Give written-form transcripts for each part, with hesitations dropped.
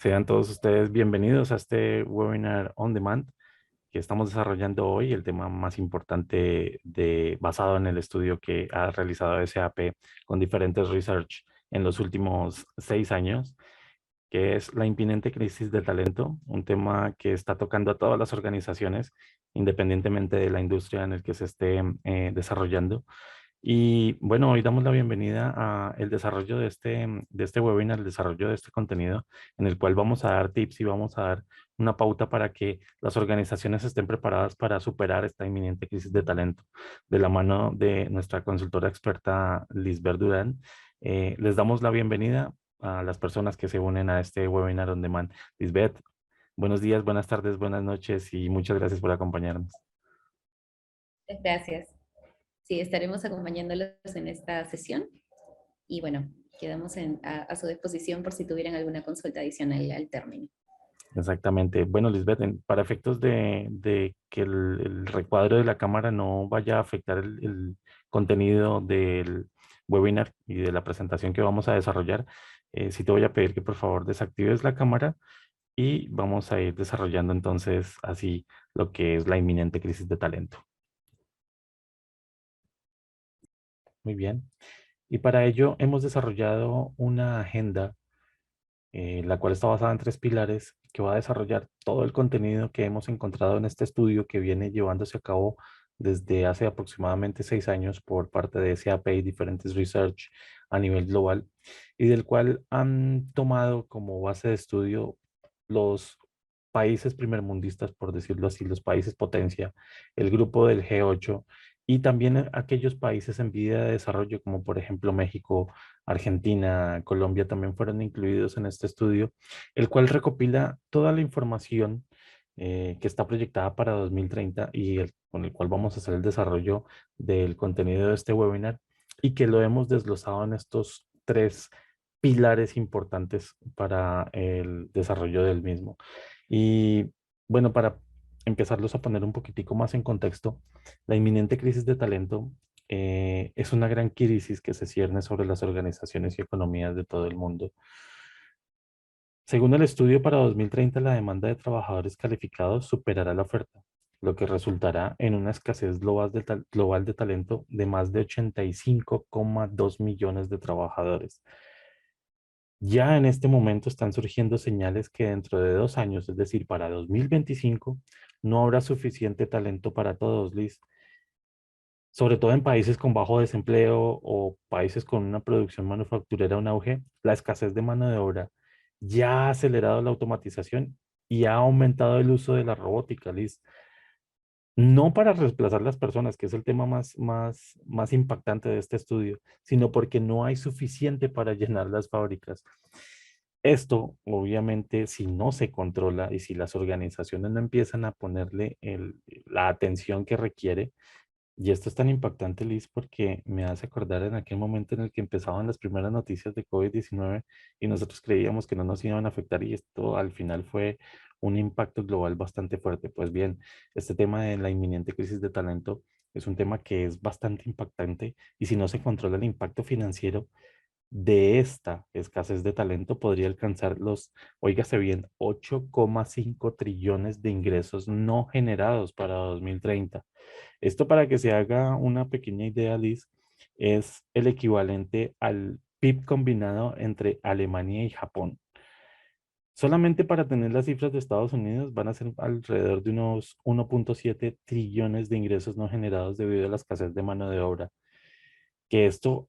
Sean todos ustedes bienvenidos a este webinar on demand que estamos desarrollando hoy, el tema más importante basado en el estudio que ha realizado SAP con diferentes research en los últimos 6 años, que es la inminente crisis de talento, un tema que está tocando a todas las organizaciones, independientemente de la industria en el que se esté desarrollando. Y bueno, hoy damos la bienvenida a el desarrollo de este webinar, el desarrollo de este contenido, en el cual vamos a dar tips y vamos a dar una pauta para que las organizaciones estén preparadas para superar esta inminente crisis de talento. De la mano de nuestra consultora experta Lisbeth Durán, les damos la bienvenida a las personas que se unen a este webinar on demand. Lisbeth, buenos días, buenas tardes, buenas noches y muchas gracias por acompañarnos. Gracias. Sí, estaremos acompañándolos en esta sesión y bueno, quedamos a su disposición por si tuvieran alguna consulta adicional al término. Exactamente. Bueno, Lisbeth, para efectos de que el recuadro de la cámara no vaya a afectar el contenido del webinar y de la presentación que vamos a desarrollar, sí te voy a pedir que por favor desactives la cámara y vamos a ir desarrollando entonces así lo que es la inminente crisis de talento. Muy bien. Y para ello hemos desarrollado una agenda la cual está basada en tres pilares que va a desarrollar todo el contenido que hemos encontrado en este estudio que viene llevándose a cabo desde hace aproximadamente 6 años por parte de SAP y diferentes research a nivel global y del cual han tomado como base de estudio los países primermundistas, por decirlo así, los países potencia, el grupo del G8 y también aquellos países en vía de desarrollo como por ejemplo México, Argentina, Colombia también fueron incluidos en este estudio, el cual recopila toda la información que está proyectada para 2030 y con el cual vamos a hacer el desarrollo del contenido de este webinar y que lo hemos desglosado en estos tres pilares importantes para el desarrollo del mismo. Y bueno, para empezarlos a poner un poquitico más en contexto, la inminente crisis de talento es una gran crisis que se cierne sobre las organizaciones y economías de todo el mundo. Según el estudio para 2030, la demanda de trabajadores calificados superará la oferta, lo que resultará en una escasez global de talento de más de 85,2 millones de trabajadores. Ya en este momento están surgiendo señales que dentro de 2 años, es decir, para 2025, no habrá suficiente talento para todos, Liz, sobre todo en países con bajo desempleo o países con una producción manufacturera en auge, la escasez de mano de obra ya ha acelerado la automatización y ha aumentado el uso de la robótica, Liz. No para reemplazar las personas, que es el tema más impactante de este estudio, sino porque no hay suficiente para llenar las fábricas. Esto, obviamente, si no se controla y si las organizaciones no empiezan a ponerle la atención que requiere, y esto es tan impactante, Liz, porque me hace acordar en aquel momento en el que empezaban las primeras noticias de COVID-19 y nosotros creíamos que no nos iban a afectar y esto al final fue un impacto global bastante fuerte. Pues bien, este tema de la inminente crisis de talento es un tema que es bastante impactante y si no se controla el impacto financiero de esta escasez de talento podría alcanzar óigase bien, 8,5 trillones de ingresos no generados para 2030. Esto para que se haga una pequeña idea, Liz, es el equivalente al PIB combinado entre Alemania y Japón. Solamente para tener las cifras de Estados Unidos van a ser alrededor de unos 1,7 trillones de ingresos no generados debido a la escasez de mano de obra. Que esto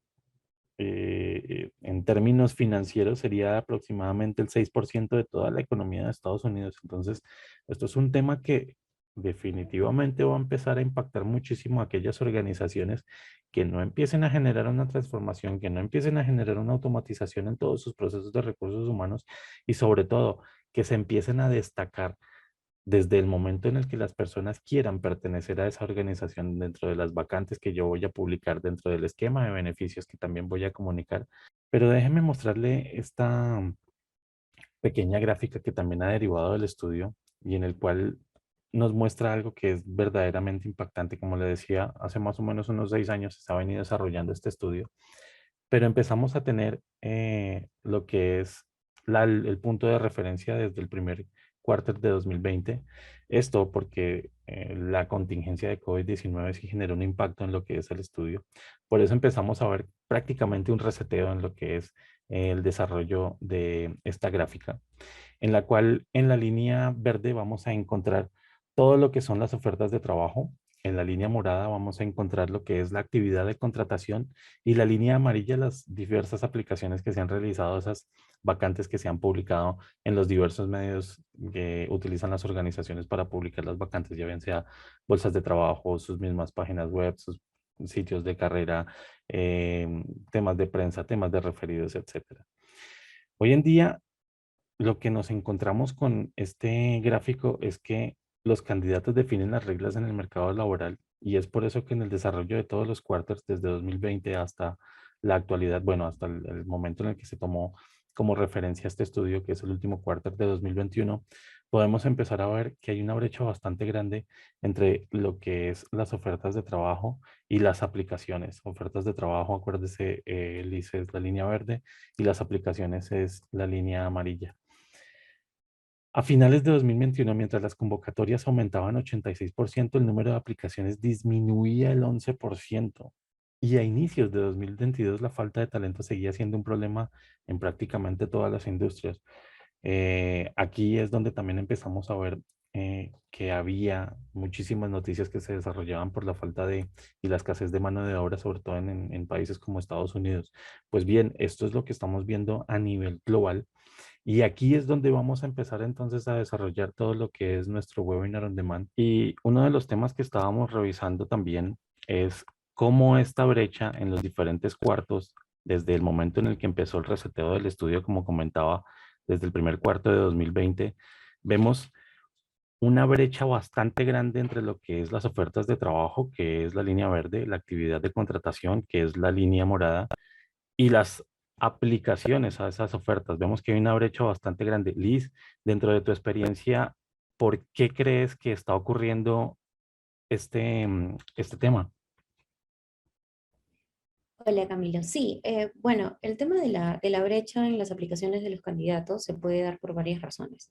en términos financieros sería aproximadamente el 6% de toda la economía de Estados Unidos. Entonces, esto es un tema que definitivamente va a empezar a impactar muchísimo a aquellas organizaciones que no empiecen a generar una transformación, que no empiecen a generar una automatización en todos sus procesos de recursos humanos y sobre todo que se empiecen a destacar desde el momento en el que las personas quieran pertenecer a esa organización dentro de las vacantes que yo voy a publicar dentro del esquema de beneficios que también voy a comunicar. Pero déjeme mostrarle esta pequeña gráfica que también ha derivado del estudio y en el cual nos muestra algo que es verdaderamente impactante. Como le decía, hace más o menos unos 6 años se ha venido desarrollando este estudio, pero empezamos a tener lo que es el punto de referencia desde el primer cuarto de 2020. Esto porque la contingencia de COVID-19 sí generó un impacto en lo que es el estudio. Por eso empezamos a ver prácticamente un reseteo en lo que es el desarrollo de esta gráfica, en la cual en la línea verde vamos a encontrar todo lo que son las ofertas de trabajo. En la línea morada vamos a encontrar lo que es la actividad de contratación y la línea amarilla las diversas aplicaciones que se han realizado, esas vacantes que se han publicado en los diversos medios que utilizan las organizaciones para publicar las vacantes, ya bien sea bolsas de trabajo, sus mismas páginas web, sus sitios de carrera, temas de prensa, temas de referidos, etcétera. Hoy en día lo que nos encontramos con este gráfico es que los candidatos definen las reglas en el mercado laboral y es por eso que en el desarrollo de todos los quarters desde 2020 hasta la actualidad, bueno, hasta el momento en el que se tomó como referencia este estudio, que es el último quarter de 2021, podemos empezar a ver que hay una brecha bastante grande entre lo que es las ofertas de trabajo y las aplicaciones. Ofertas de trabajo, acuérdese, el ICE es la línea verde y las aplicaciones es la línea amarilla. A finales de 2021, mientras las convocatorias aumentaban 86%, el número de aplicaciones disminuía el 11%. Y a inicios de 2022, la falta de talento seguía siendo un problema en prácticamente todas las industrias. Aquí es donde también empezamos a ver que había muchísimas noticias que se desarrollaban por la falta de y la escasez de mano de obra, sobre todo en países como Estados Unidos. Pues bien, esto es lo que estamos viendo a nivel global y aquí es donde vamos a empezar entonces a desarrollar todo lo que es nuestro webinar on demand. Y uno de los temas que estábamos revisando también es cómo esta brecha en los diferentes cuartos, desde el momento en el que empezó el reseteo del estudio, como comentaba, desde el primer cuarto de 2020, vemos una brecha bastante grande entre lo que es las ofertas de trabajo, que es la línea verde, la actividad de contratación, que es la línea morada, y las aplicaciones a esas ofertas. Vemos que hay una brecha bastante grande. Liz, dentro de tu experiencia, ¿por qué crees que está ocurriendo este tema? Hola Camilo, sí, bueno, el tema de la brecha en las aplicaciones de los candidatos se puede dar por varias razones.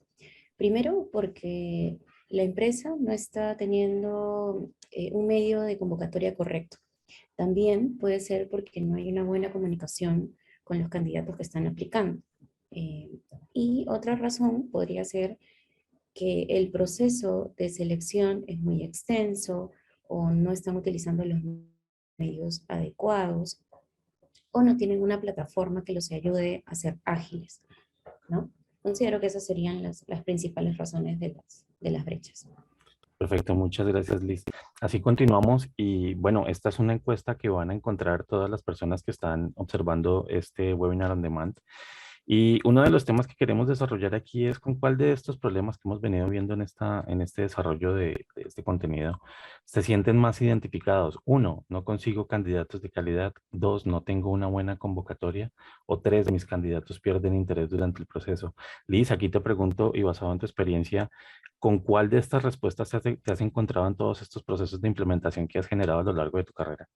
Primero, porque la empresa no está teniendo un medio de convocatoria correcto. También puede ser porque no hay una buena comunicación con los candidatos que están aplicando. Eh, y otra razón podría ser que el proceso de selección es muy extenso o no están utilizando los medios adecuados o no tienen una plataforma que los ayude a ser ágiles, ¿no? Considero que esas serían las principales razones de las brechas. Perfecto, muchas gracias, Liz. Así continuamos y bueno, esta es una encuesta que van a encontrar todas las personas que están observando este webinar on demand. Y uno de los temas que queremos desarrollar aquí es con cuál de estos problemas que hemos venido viendo en este desarrollo de este contenido se sienten más identificados. Uno, no consigo candidatos de calidad. Dos, no tengo una buena convocatoria. O tres, mis candidatos pierden interés durante el proceso. Liz, aquí te pregunto y basado en tu experiencia, ¿con cuál de estas respuestas te has encontrado en todos estos procesos de implementación que has generado a lo largo de tu carrera?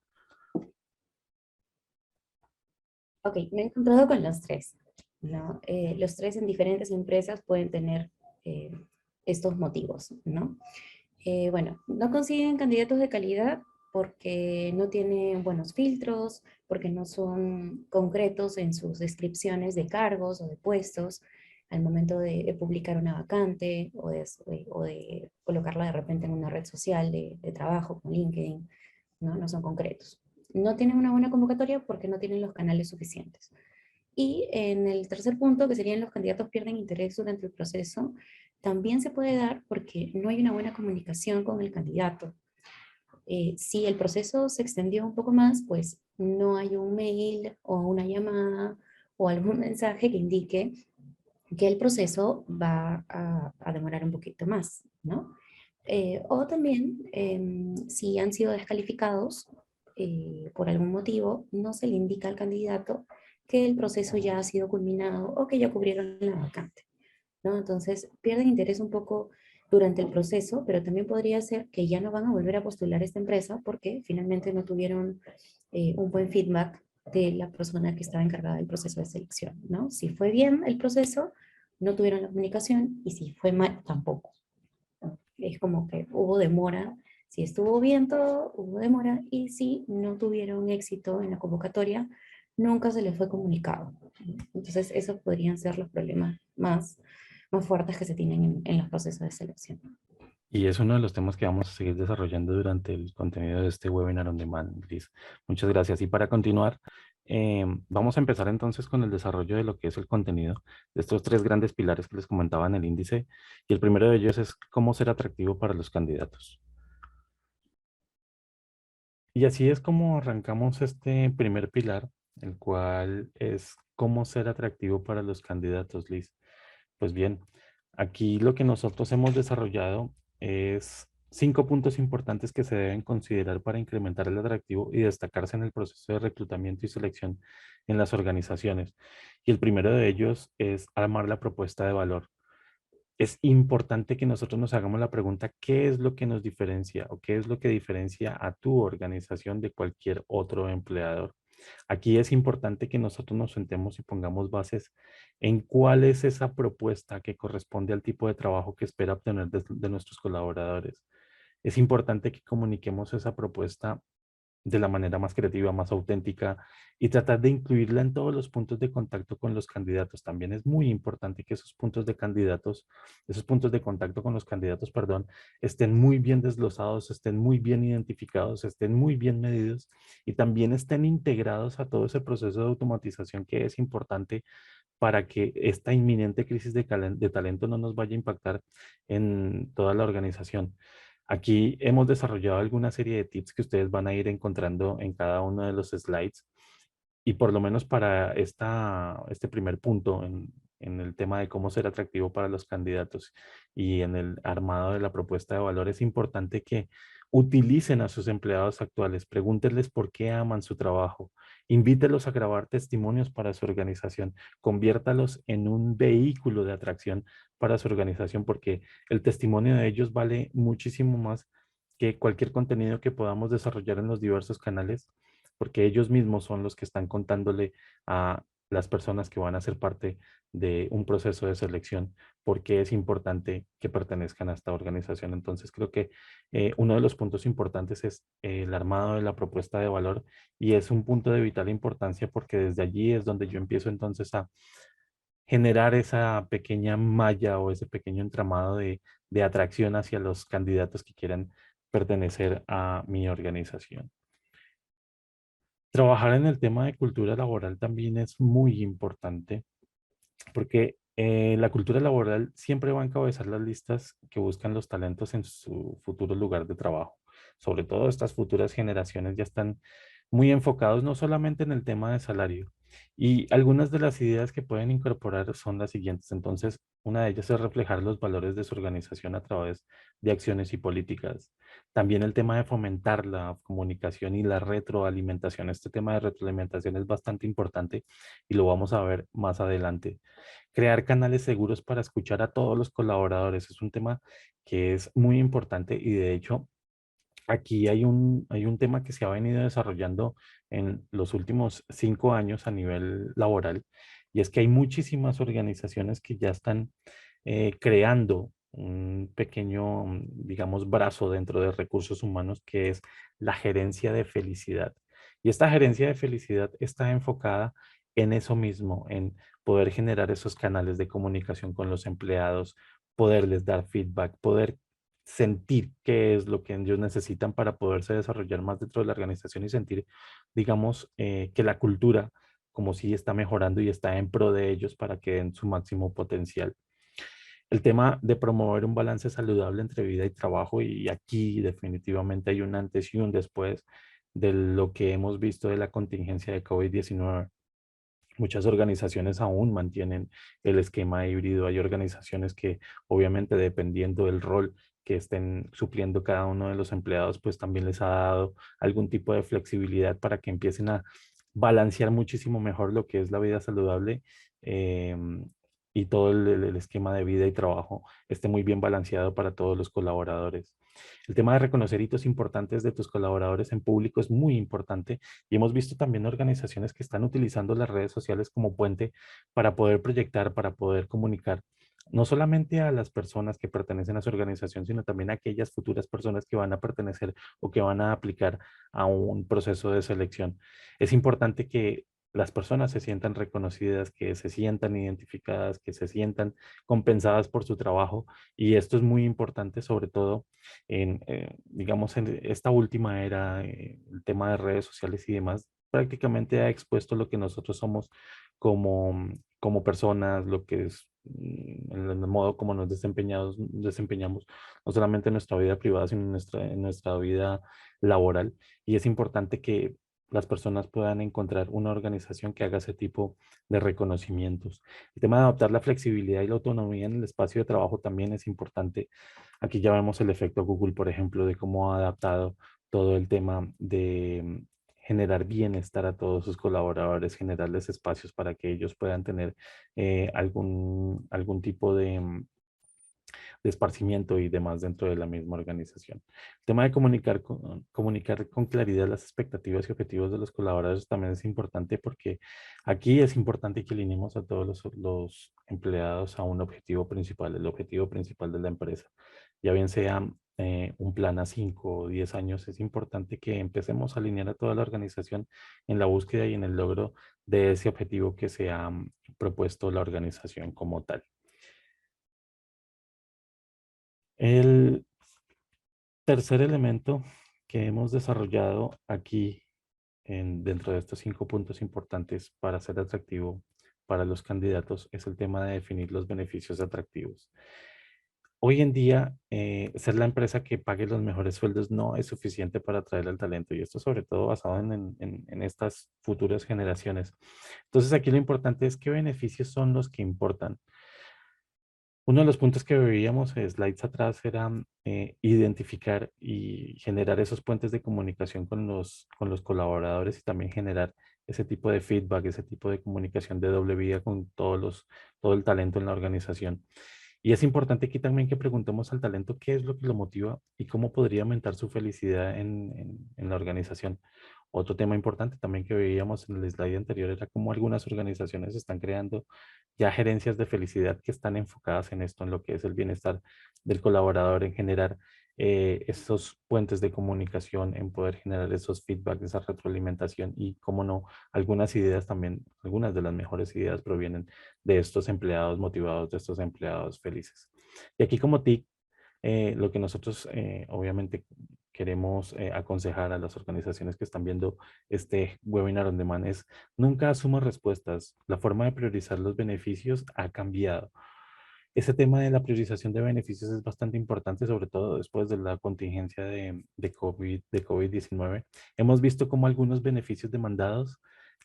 Ok, me he encontrado con los tres, ¿no? Los tres en diferentes empresas pueden tener eh, estos motivos, ¿no? Bueno, no consiguen candidatos de calidad porque no tienen buenos filtros, porque no son concretos en sus descripciones de cargos o de puestos al momento de publicar una vacante o de colocarla de repente en una red social de trabajo, con LinkedIn, ¿no? No son concretos. No tienen una buena convocatoria porque no tienen los canales suficientes. Y en el tercer punto, que serían los candidatos pierden interés durante el proceso, también se puede dar porque no hay una buena comunicación con el candidato. Si el proceso se extendió un poco más, pues no hay un mail o una llamada o algún mensaje que indique que el proceso va a demorar un poquito más, ¿no? O también, si han sido descalificados por algún motivo, no se le indica al candidato que el proceso ya ha sido culminado o que ya cubrieron la vacante, ¿no? Entonces, pierden interés un poco durante el proceso, pero también podría ser que ya no van a volver a postular esta empresa porque finalmente no tuvieron un buen feedback de la persona que estaba encargada del proceso de selección, ¿no? Si fue bien el proceso, no tuvieron la comunicación, y si fue mal, tampoco. Es como que hubo demora. Si estuvo bien todo, hubo demora, y si no tuvieron éxito en la convocatoria, nunca se les fue comunicado. Entonces, esos podrían ser los problemas más fuertes que se tienen en los procesos de selección. Y es uno de los temas que vamos a seguir desarrollando durante el contenido de este webinar on demand, Liz. Muchas gracias. Y para continuar, vamos a empezar entonces con el desarrollo de lo que es el contenido de estos tres grandes pilares que les comentaba en el índice. Y el primero de ellos es cómo ser atractivo para los candidatos. Y así es como arrancamos este primer pilar, el cual es cómo ser atractivo para los candidatos, Liz. Pues bien, aquí lo que nosotros hemos desarrollado es 5 puntos importantes que se deben considerar para incrementar el atractivo y destacarse en el proceso de reclutamiento y selección en las organizaciones. Y el primero de ellos es armar la propuesta de valor. Es importante que nosotros nos hagamos la pregunta, ¿qué es lo que nos diferencia o qué es lo que diferencia a tu organización de cualquier otro empleador? Aquí es importante que nosotros nos sentemos y pongamos bases en cuál es esa propuesta que corresponde al tipo de trabajo que espera obtener de nuestros colaboradores. Es importante que comuniquemos esa propuesta de la manera más creativa, más auténtica, y tratar de incluirla en todos los puntos de contacto con los candidatos. También es muy importante que esos puntos de contacto con los candidatos, perdón, estén muy bien desglosados, estén muy bien identificados, estén muy bien medidos y también estén integrados a todo ese proceso de automatización que es importante para que esta inminente crisis de talento no nos vaya a impactar en toda la organización. Aquí hemos desarrollado alguna serie de tips que ustedes van a ir encontrando en cada uno de los slides, y por lo menos para este primer punto en el tema de cómo ser atractivo para los candidatos y en el armado de la propuesta de valor, es importante que utilicen a sus empleados actuales, pregúntenles por qué aman su trabajo, invítelos a grabar testimonios para su organización, conviértalos en un vehículo de atracción para su organización, porque el testimonio de ellos vale muchísimo más que cualquier contenido que podamos desarrollar en los diversos canales, porque ellos mismos son los que están contándole a las personas que van a ser parte de un proceso de selección, porque es importante que pertenezcan a esta organización. Entonces, creo que uno de los puntos importantes es el armado de la propuesta de valor, y es un punto de vital importancia porque desde allí es donde yo empiezo entonces a generar esa pequeña malla o ese pequeño entramado de atracción hacia los candidatos que quieran pertenecer a mi organización. Trabajar en el tema de cultura laboral también es muy importante porque la cultura laboral siempre va a encabezar las listas que buscan los talentos en su futuro lugar de trabajo. Sobre todo estas futuras generaciones ya están muy enfocados no solamente en el tema de salario. Y algunas de las ideas que pueden incorporar son las siguientes. Entonces, una de ellas es reflejar los valores de su organización a través de acciones y políticas. También el tema de fomentar la comunicación y la retroalimentación. Este tema de retroalimentación es bastante importante y lo vamos a ver más adelante. Crear canales seguros para escuchar a todos los colaboradores es un tema que es muy importante, y de hecho aquí hay un tema que se ha venido desarrollando en los últimos 5 años a nivel laboral, y es que hay muchísimas organizaciones que ya están creando un pequeño, digamos, brazo dentro de recursos humanos que es la gerencia de felicidad. Y esta gerencia de felicidad está enfocada en eso mismo, en poder generar esos canales de comunicación con los empleados, poderles dar feedback, poder sentir qué es lo que ellos necesitan para poderse desarrollar más dentro de la organización y sentir, digamos, que la cultura como si está mejorando y está en pro de ellos para que den su máximo potencial. El tema de promover un balance saludable entre vida y trabajo, y aquí definitivamente hay un antes y un después de lo que hemos visto de la contingencia de COVID-19. Muchas organizaciones aún mantienen el esquema híbrido. Hay organizaciones que obviamente dependiendo del rol que estén supliendo cada uno de los empleados, pues también les ha dado algún tipo de flexibilidad para que empiecen a balancear muchísimo mejor lo que es la vida saludable, y todo el esquema de vida y trabajo esté muy bien balanceado para todos los colaboradores. El tema de reconocer hitos importantes de tus colaboradores en público es muy importante y hemos visto también organizaciones que están utilizando las redes sociales como puente para poder proyectar, para poder comunicar no solamente a las personas que pertenecen a su organización, sino también a aquellas futuras personas que van a pertenecer o que van a aplicar a un proceso de selección. Es importante que las personas se sientan reconocidas, que se sientan identificadas, que se sientan compensadas por su trabajo. Y esto es muy importante, sobre todo digamos, en esta última era, el tema de redes sociales y demás, prácticamente ha expuesto lo que nosotros somos como personas, lo que es el modo como nos desempeñamos, no solamente en nuestra vida privada, sino en nuestra vida laboral. Y es importante que las personas puedan encontrar una organización que haga ese tipo de reconocimientos. El tema de adoptar la flexibilidad y la autonomía en el espacio de trabajo también es importante. Aquí ya vemos el efecto Google, por ejemplo, de cómo ha adaptado todo el tema de generar bienestar a todos sus colaboradores, generarles espacios para que ellos puedan tener algún tipo de esparcimiento y demás dentro de la misma organización. El tema de comunicar con claridad las expectativas y objetivos de los colaboradores también es importante porque aquí es importante que alineemos a todos los empleados a un objetivo principal, el objetivo principal de la empresa. Ya bien sea un plan a 5 o 10 años, es importante que empecemos a alinear a toda la organización en la búsqueda y en el logro de ese objetivo que se ha propuesto la organización como tal. El tercer elemento que hemos desarrollado aquí dentro de estos 5 puntos importantes para ser atractivo para los candidatos es el tema de definir los beneficios atractivos. Hoy en día, ser la empresa que pague los mejores sueldos no es suficiente para atraer al talento y esto sobre todo basado en estas futuras generaciones. Entonces aquí lo importante es qué beneficios son los que importan. Uno de los puntos que veíamos en slides atrás era identificar y generar esos puentes de comunicación con los colaboradores y también generar ese tipo de feedback, ese tipo de comunicación de doble vía con todo el talento en la organización. Y es importante aquí también que preguntemos al talento qué es lo que lo motiva y cómo podría aumentar su felicidad en la organización. Otro tema importante también que veíamos en el slide anterior era cómo algunas organizaciones están creando ya gerencias de felicidad que están enfocadas en esto, en lo que es el bienestar del colaborador, en generar esos puentes de comunicación, en poder generar esos feedbacks, esa retroalimentación y, cómo no, algunas ideas también, algunas de las mejores ideas provienen de estos empleados motivados, de estos empleados felices. Y aquí como TIC, lo que nosotros obviamente queremos aconsejar a las organizaciones que están viendo este webinar on demand es nunca asuma respuestas. La forma de priorizar los beneficios ha cambiado. Ese tema de la priorización de beneficios es bastante importante, sobre todo después de la contingencia de COVID-19. Hemos visto cómo algunos beneficios demandados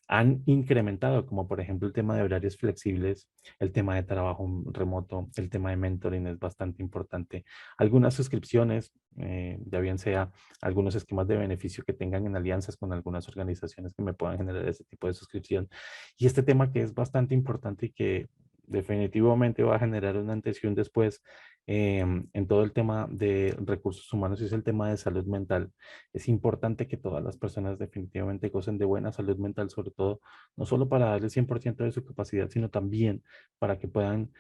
han incrementado, como por ejemplo el tema de horarios flexibles, el tema de trabajo remoto, el tema de mentoring es bastante importante. Algunas suscripciones, ya bien sea algunos esquemas de beneficio que tengan en alianzas con algunas organizaciones que me puedan generar ese tipo de suscripción. Y este tema que es bastante importante y que definitivamente va a generar un antes y un después en todo el tema de recursos humanos y es el tema de salud mental. Es importante que todas las personas definitivamente gocen de buena salud mental, sobre todo, no solo para darle 100% de su capacidad, sino también para que puedan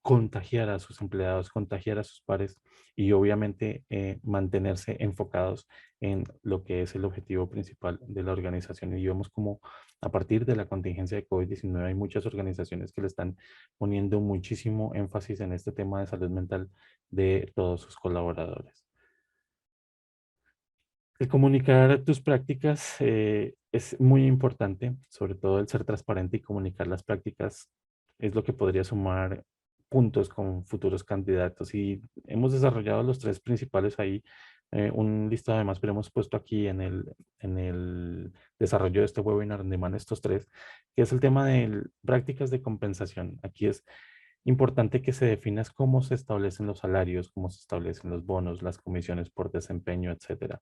contagiar a sus empleados, contagiar a sus pares y obviamente mantenerse enfocados en lo que es el objetivo principal de la organización. Y vemos como a partir de la contingencia de COVID-19 hay muchas organizaciones que le están poniendo muchísimo énfasis en este tema de salud mental de todos sus colaboradores. El comunicar tus prácticas es muy importante, sobre todo el ser transparente y comunicar las prácticas es lo que podría sumar puntos con futuros candidatos. Y hemos desarrollado los tres principales ahí, un listado además, pero hemos puesto aquí en el desarrollo de este webinar donde van estos tres, que es el tema de prácticas de compensación. Aquí es Importante que se defina es cómo se establecen los salarios, cómo se establecen los bonos, las comisiones por desempeño, etcétera.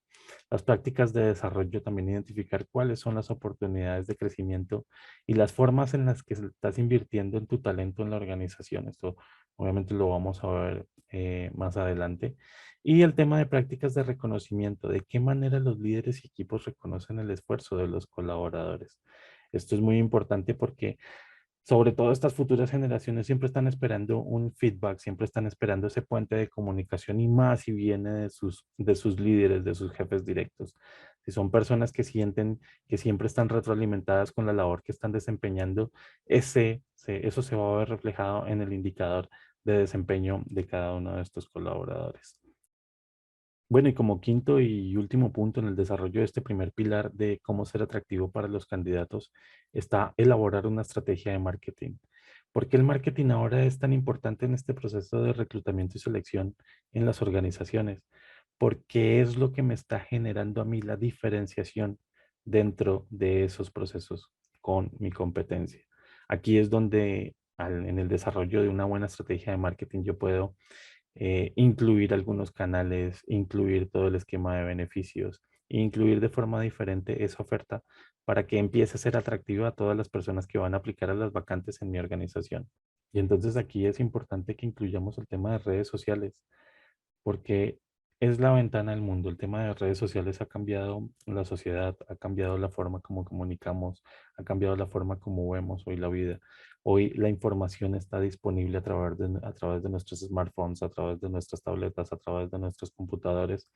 Las prácticas de desarrollo, también identificar cuáles son las oportunidades de crecimiento y las formas en las que estás invirtiendo en tu talento en la organización. Esto obviamente lo vamos a ver más adelante. Y el tema de prácticas de reconocimiento, de qué manera los líderes y equipos reconocen el esfuerzo de los colaboradores. Esto es muy importante porque sobre todo estas futuras generaciones siempre están esperando un feedback, siempre están esperando ese puente de comunicación y más si viene de sus líderes, de sus jefes directos. Si son personas que sienten que siempre están retroalimentadas con la labor que están desempeñando, eso se va a ver reflejado en el indicador de desempeño de cada uno de estos colaboradores. Bueno, y como quinto y último punto en el desarrollo de este primer pilar de cómo ser atractivo para los candidatos está elaborar una estrategia de marketing. ¿Por qué el marketing ahora es tan importante en este proceso de reclutamiento y selección en las organizaciones? Porque es lo que me está generando a mí la diferenciación dentro de esos procesos con mi competencia. Aquí es donde en el desarrollo de una buena estrategia de marketing yo puedo incluir algunos canales, incluir todo el esquema de beneficios, e incluir de forma diferente esa oferta para que empiece a ser atractiva a todas las personas que van a aplicar a las vacantes en mi organización. Y entonces aquí es importante que incluyamos el tema de redes sociales, porque es la ventana al mundo. El tema de redes sociales ha cambiado la sociedad, ha cambiado la forma como comunicamos, ha cambiado la forma como vemos hoy la vida. Hoy la información está disponible a través de nuestros smartphones, a través de nuestras tabletas, a través de nuestros computadores.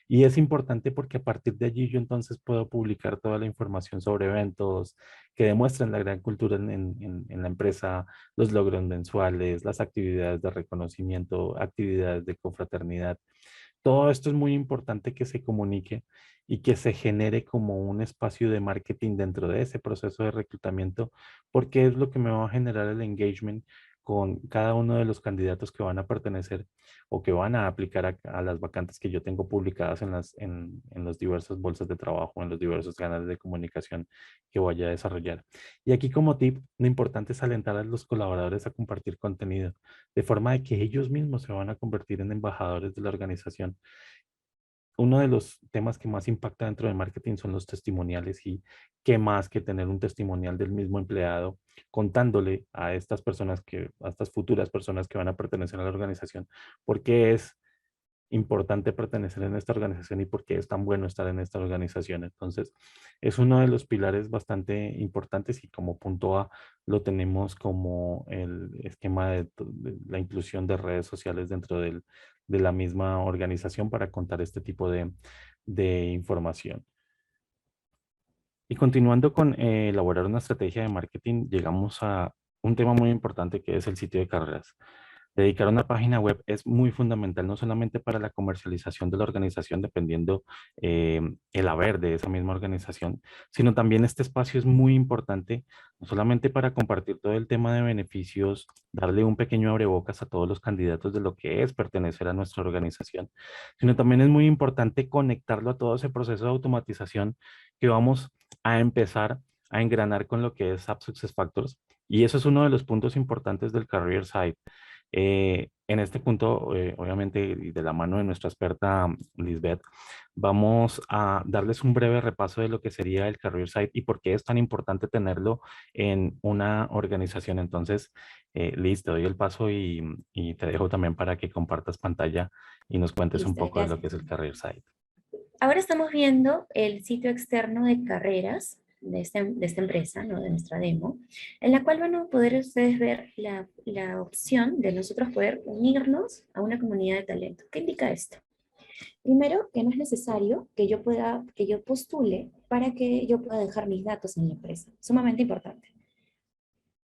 Y es importante porque a partir de allí yo entonces puedo publicar toda la información sobre eventos que demuestran la gran cultura en la empresa, los logros mensuales, las actividades de reconocimiento, actividades de confraternidad. Todo esto es muy importante que se comunique y que se genere como un espacio de marketing dentro de ese proceso de reclutamiento, porque es lo que me va a generar el engagement con cada uno de los candidatos que van a pertenecer o que van a aplicar a las vacantes que yo tengo publicadas en las diversas bolsas de trabajo, en los diversos canales de comunicación que vaya a desarrollar. Y aquí como tip, lo importante es alentar a los colaboradores a compartir contenido, de forma de que ellos mismos se van a convertir en embajadores de la organización. Uno de los temas que más impacta dentro del marketing son los testimoniales y qué más que tener un testimonial del mismo empleado contándole a estas personas a estas futuras personas que van a pertenecer a la organización, por qué es importante pertenecer en esta organización y por qué es tan bueno estar en esta organización. Entonces, es uno de los pilares bastante importantes y como punto A lo tenemos como el esquema de la inclusión de redes sociales dentro de la misma organización para contar este tipo de información. Y continuando con elaborar una estrategia de marketing, llegamos a un tema muy importante que es el sitio de carreras. Dedicar una página web es muy fundamental, no solamente para la comercialización de la organización, dependiendo el haber de esa misma organización, sino también este espacio es muy importante, no solamente para compartir todo el tema de beneficios, darle un pequeño abrebocas a todos los candidatos de lo que es pertenecer a nuestra organización, sino también es muy importante conectarlo a todo ese proceso de automatización que vamos a empezar a engranar con lo que es App Success Factors. Y eso es uno de los puntos importantes del Career Site. En este punto, obviamente, y de la mano de nuestra experta Lisbeth, vamos a darles un breve repaso de lo que sería el Career Site y por qué es tan importante tenerlo en una organización. Entonces, Liz, te doy el paso y te dejo también para que compartas pantalla y nos cuentes un Listo, poco de lo gracias. que es el Career Site. Ahora estamos viendo el sitio externo de carreras de esta empresa, ¿no? De nuestra demo, en la cual van a poder ustedes ver la opción de nosotros poder unirnos a una comunidad de talento. ¿Qué indica esto? Primero, que no es necesario que yo postule para que yo pueda dejar mis datos en la empresa. Sumamente importante.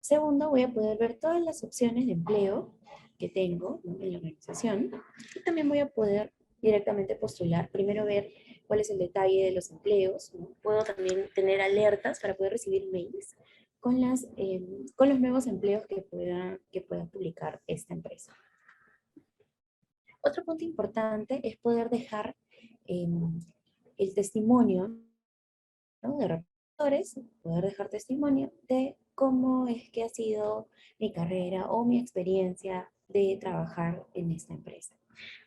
Segundo, voy a poder ver todas las opciones de empleo que tengo, ¿no? En la organización. Y también voy a poder directamente postular. Primero ver cuál es el detalle de los empleos, ¿no? Puedo también tener alertas para poder recibir mails con los nuevos empleos que pueda publicar esta empresa. Otro punto importante es poder dejar el testimonio, ¿no? De reclutadores, poder dejar testimonio de cómo es que ha sido mi carrera o mi experiencia de trabajar en esta empresa.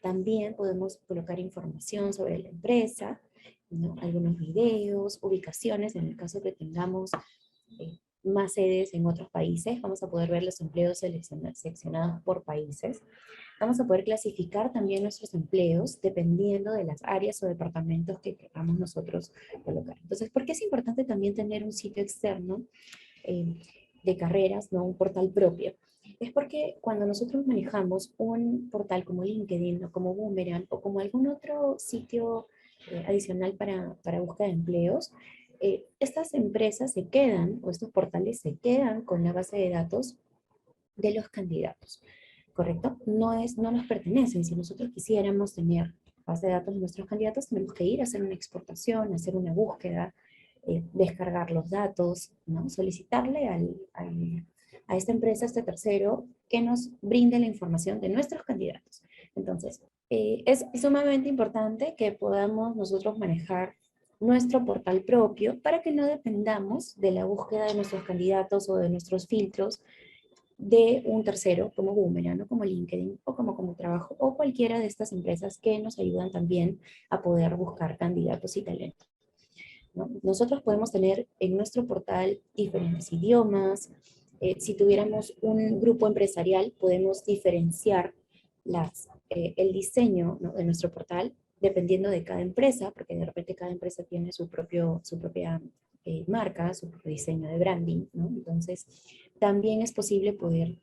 También podemos colocar información sobre la empresa, ¿no? Algunos videos, ubicaciones, en el caso que tengamos más sedes en otros países, vamos a poder ver los empleos seleccionados por países. Vamos a poder clasificar también nuestros empleos dependiendo de las áreas o departamentos que queramos nosotros colocar. Entonces, ¿por qué es importante también tener un sitio externo de carreras, no un portal propio? Es porque cuando nosotros manejamos un portal como LinkedIn o como Boomerang o como algún otro sitio adicional para búsqueda de empleos, estas empresas se quedan, o estos portales se quedan con la base de datos de los candidatos, ¿correcto? No nos pertenecen. Si nosotros quisiéramos tener base de datos de nuestros candidatos, tenemos que ir a hacer una exportación, hacer una búsqueda, descargar los datos, ¿no? Solicitarle a esta empresa, a este tercero, que nos brinde la información de nuestros candidatos. Entonces, es sumamente importante que podamos nosotros manejar nuestro portal propio para que no dependamos de la búsqueda de nuestros candidatos o de nuestros filtros de un tercero como Boomerang, ¿no? Como LinkedIn o como Trabajo o cualquiera de estas empresas que nos ayudan también a poder buscar candidatos y talentos, ¿no? Nosotros podemos tener en nuestro portal diferentes idiomas. Si tuviéramos un grupo empresarial, podemos diferenciar el diseño, ¿no?, de nuestro portal dependiendo de cada empresa, porque de repente cada empresa tiene su propia marca, su propio diseño de branding, ¿no? Entonces, también es posible poder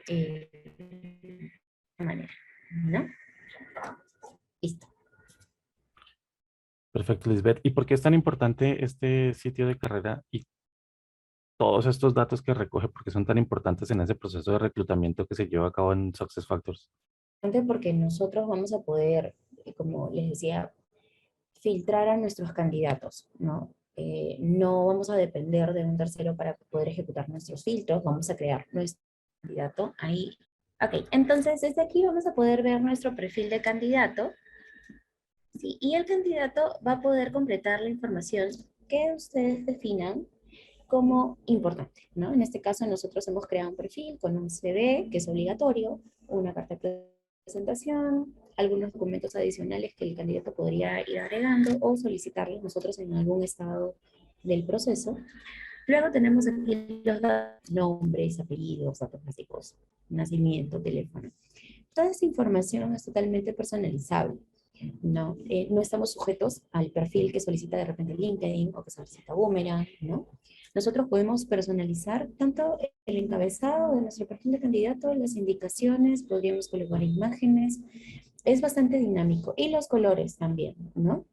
de manera, ¿no? Listo. Perfecto, Lisbeth. ¿Y por qué es tan importante este sitio de carrera y todos estos datos que recoge? ¿Por qué son tan importantes en ese proceso de reclutamiento que se lleva a cabo en SuccessFactors? Porque nosotros vamos a poder, como les decía, filtrar a nuestros candidatos, ¿no? No vamos a depender de un tercero para poder ejecutar nuestros filtros, vamos a crear nuestro candidato ahí. Ok, entonces desde aquí vamos a poder ver nuestro perfil de candidato, ¿sí? Y el candidato va a poder completar la información que ustedes definan como importante, ¿no? En este caso nosotros hemos creado un perfil con un CV que es obligatorio, una carta de presentación, algunos documentos adicionales que el candidato podría ir agregando o solicitarles nosotros en algún estado del proceso. Luego tenemos aquí los datos, nombres, apellidos, datos básicos, nacimiento, teléfono. Toda esta información es totalmente personalizable. No estamos sujetos al perfil que solicita de repente LinkedIn o que solicita Boomerang, ¿no? Nosotros podemos personalizar tanto el encabezado de nuestro perfil de candidato, las indicaciones, podríamos colocar imágenes, es bastante dinámico. Y los colores también, ¿no?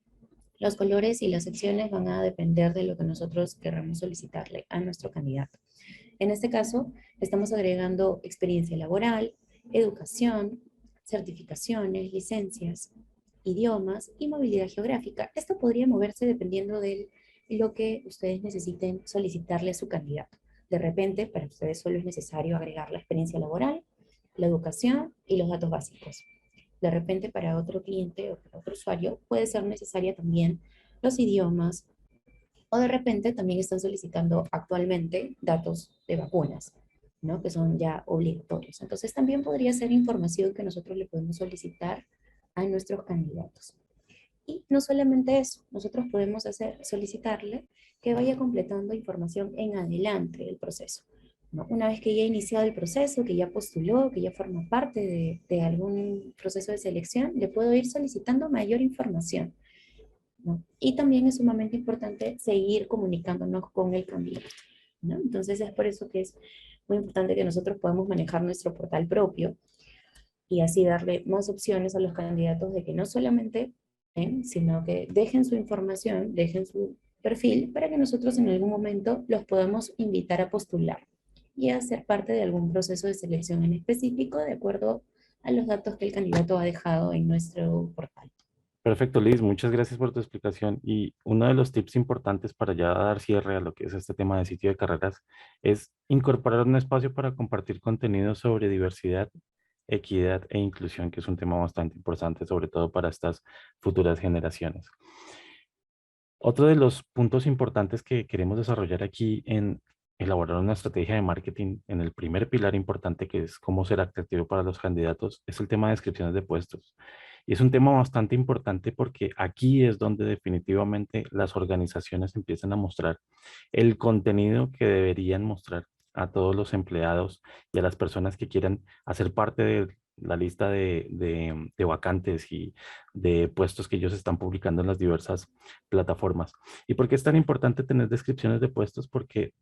Los colores y las secciones van a depender de lo que nosotros queramos solicitarle a nuestro candidato. En este caso, estamos agregando experiencia laboral, educación, certificaciones, licencias, idiomas y movilidad geográfica. Esto podría moverse dependiendo de lo que ustedes necesiten solicitarle a su candidato. De repente, para ustedes solo es necesario agregar la experiencia laboral, la educación y los datos básicos. De repente, para otro cliente o para otro usuario, puede ser necesaria también los idiomas, o de repente también están solicitando actualmente datos de vacunas, ¿no? Que son ya obligatorios. Entonces también podría ser información que nosotros le podemos solicitar a nuestros candidatos. Y no solamente eso, nosotros podemos solicitarle que vaya completando información en adelante del proceso, ¿no? Una vez que ya ha iniciado el proceso, que ya postuló, que ya forma parte de algún proceso de selección, le puedo ir solicitando mayor información, ¿no? Y también es sumamente importante seguir comunicándonos con el candidato, ¿no? Entonces es por eso que es muy importante que nosotros podamos manejar nuestro portal propio y así darle más opciones a los candidatos de que no solamente ven, sino que dejen su información, dejen su perfil para que nosotros en algún momento los podamos invitar a postular y a ser parte de algún proceso de selección en específico de acuerdo a los datos que el candidato ha dejado en nuestro portal. Perfecto, Liz, muchas gracias por tu explicación. Y uno de los tips importantes para ya dar cierre a lo que es este tema de sitio de carreras es incorporar un espacio para compartir contenido sobre diversidad, equidad e inclusión, que es un tema bastante importante, sobre todo para estas futuras generaciones. Otro de los puntos importantes que queremos desarrollar aquí en elaborar una estrategia de marketing en el primer pilar importante, que es cómo ser atractivo para los candidatos, es el tema de descripciones de puestos. Y es un tema bastante importante porque aquí es donde definitivamente las organizaciones empiezan a mostrar el contenido que deberían mostrar a todos los empleados y a las personas que quieran hacer parte de la lista de vacantes y de puestos que ellos están publicando en las diversas plataformas. ¿Y por qué es tan importante tener descripciones de puestos? Porque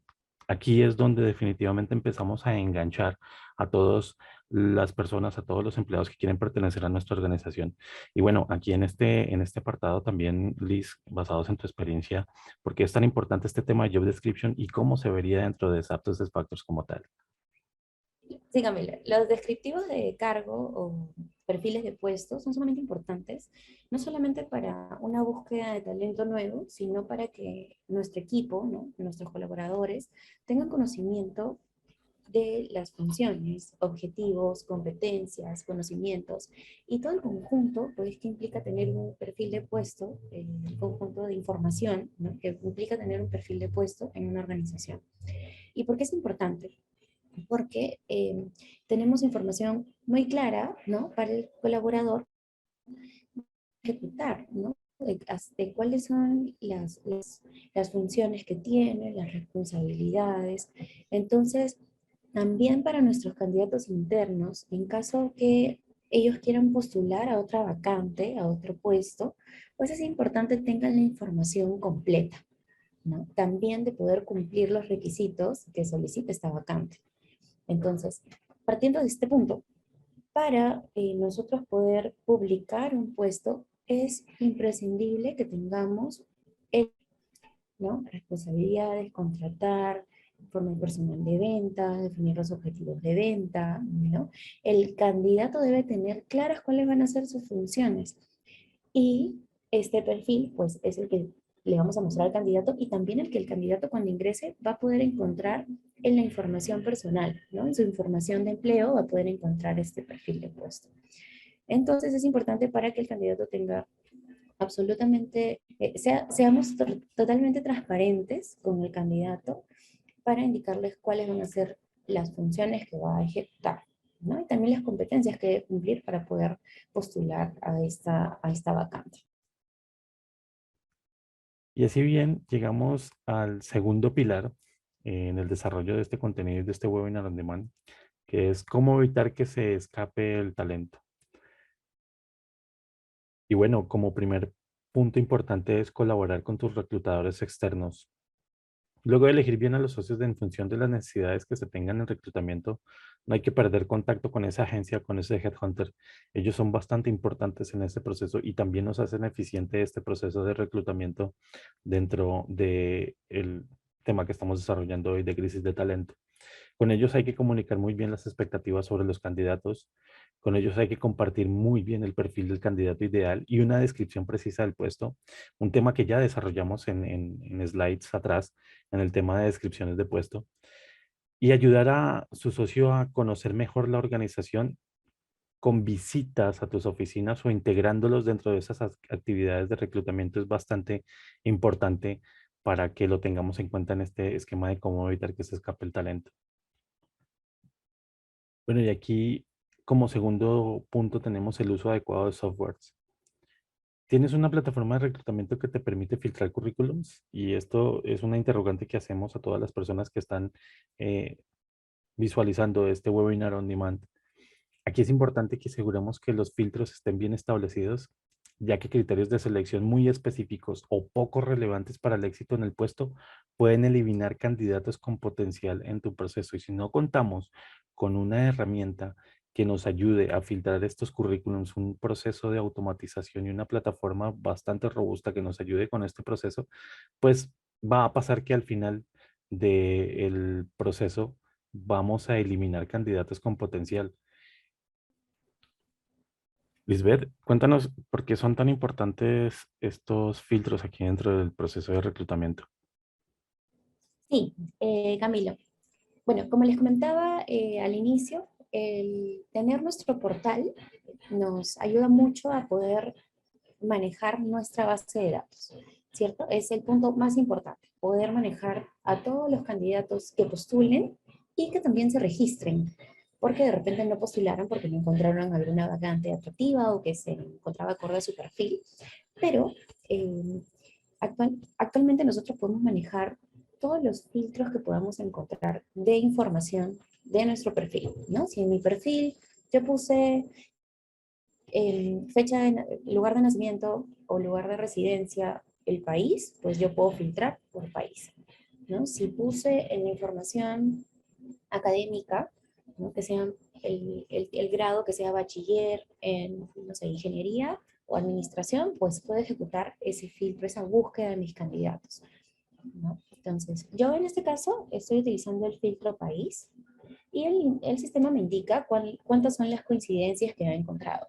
aquí es donde definitivamente empezamos a enganchar a todas las personas, a todos los empleados que quieren pertenecer a nuestra organización. Y bueno, aquí en este apartado también, Liz, basados en tu experiencia, ¿por qué es tan importante este tema de job description y cómo se vería dentro de SAP Success Factors como tal? Sí, Camila, los descriptivos de cargo o perfiles de puestos son sumamente importantes, no solamente para una búsqueda de talento nuevo, sino para que nuestro equipo, ¿no? Nuestros colaboradores, tengan conocimiento de las funciones, objetivos, competencias, conocimientos y todo el conjunto, pues, que implica tener un perfil de puesto, un conjunto de información, ¿no? Que implica tener un perfil de puesto en una organización. ¿Y por qué es importante? Porque tenemos información muy clara, ¿no? Para el colaborador ejecutar, ¿no? De cuáles son las funciones que tiene, las responsabilidades. Entonces, también para nuestros candidatos internos, en caso que ellos quieran postular a otra vacante, a otro puesto, pues es importante que tengan la información completa, ¿no? También de poder cumplir los requisitos que solicita esta vacante. Entonces, partiendo de este punto, para nosotros poder publicar un puesto, es imprescindible que tengamos, ¿no? Responsabilidades, contratar, informe personal de venta, definir los objetivos de venta, ¿no? El candidato debe tener claras cuáles van a ser sus funciones. Y este perfil, pues, es el que le vamos a mostrar al candidato y también el que el candidato cuando ingrese va a poder encontrar en la información personal, ¿no? En su información de empleo va a poder encontrar este perfil de puesto. Entonces es importante para que el candidato tenga absolutamente, seamos totalmente transparentes con el candidato para indicarles cuáles van a ser las funciones que va a ejecutar, ¿no? Y también las competencias que debe cumplir para poder postular a esta vacante. Y así bien, llegamos al segundo pilar en el desarrollo de este contenido y de este webinar on demand, que es cómo evitar que se escape el talento. Y bueno, como primer punto importante es colaborar con tus reclutadores externos. Luego de elegir bien a los socios en función de las necesidades que se tengan en reclutamiento, no hay que perder contacto con esa agencia, con ese headhunter. Ellos son bastante importantes en este proceso y también nos hacen eficiente este proceso de reclutamiento dentro del tema que estamos desarrollando hoy de crisis de talento. Con ellos hay que comunicar muy bien las expectativas sobre los candidatos. Con ellos hay que compartir muy bien el perfil del candidato ideal y una descripción precisa del puesto. Un tema que ya desarrollamos en slides atrás, en el tema de descripciones de puesto. Y ayudar a su socio a conocer mejor la organización con visitas a tus oficinas o integrándolos dentro de esas actividades de reclutamiento es bastante importante para que lo tengamos en cuenta en este esquema de cómo evitar que se escape el talento. Bueno, y aquí como segundo punto tenemos el uso adecuado de softwares. Tienes una plataforma de reclutamiento que te permite filtrar currículums y esto es una interrogante que hacemos a todas las personas que están eh, visualizando este webinar on demand. Aquí es importante que aseguremos que los filtros estén bien establecidos, ya que criterios de selección muy específicos o poco relevantes para el éxito en el puesto pueden eliminar candidatos con potencial en tu proceso. Y si no contamos con una herramienta que nos ayude a filtrar estos currículums, un proceso de automatización y una plataforma bastante robusta que nos ayude con este proceso, pues va a pasar que al final del proceso vamos a eliminar candidatos con potencial. Lisbeth, cuéntanos por qué son tan importantes estos filtros aquí dentro del proceso de reclutamiento. Sí, Camilo. Bueno, como les comentaba al inicio, el tener nuestro portal nos ayuda mucho a poder manejar nuestra base de datos. ¿cierto? Es el punto más importante, poder manejar a todos los candidatos que postulen y que también se registren, porque de repente no postularon porque no encontraron alguna vacante atractiva o que se encontraba acorde a su perfil, pero actualmente nosotros podemos manejar todos los filtros que podamos encontrar de información de nuestro perfil, ¿no? Si en mi perfil yo puse fecha de lugar de nacimiento o lugar de residencia, el país, pues yo puedo filtrar por país, ¿no? Si puse en la información académica, ¿no? Que sea el grado que sea bachiller en, no sé, ingeniería o administración, pues puedo ejecutar ese filtro, esa búsqueda de mis candidatos, ¿no? Entonces, yo en este caso estoy utilizando el filtro país y el sistema me indica cuántas son las coincidencias que he encontrado.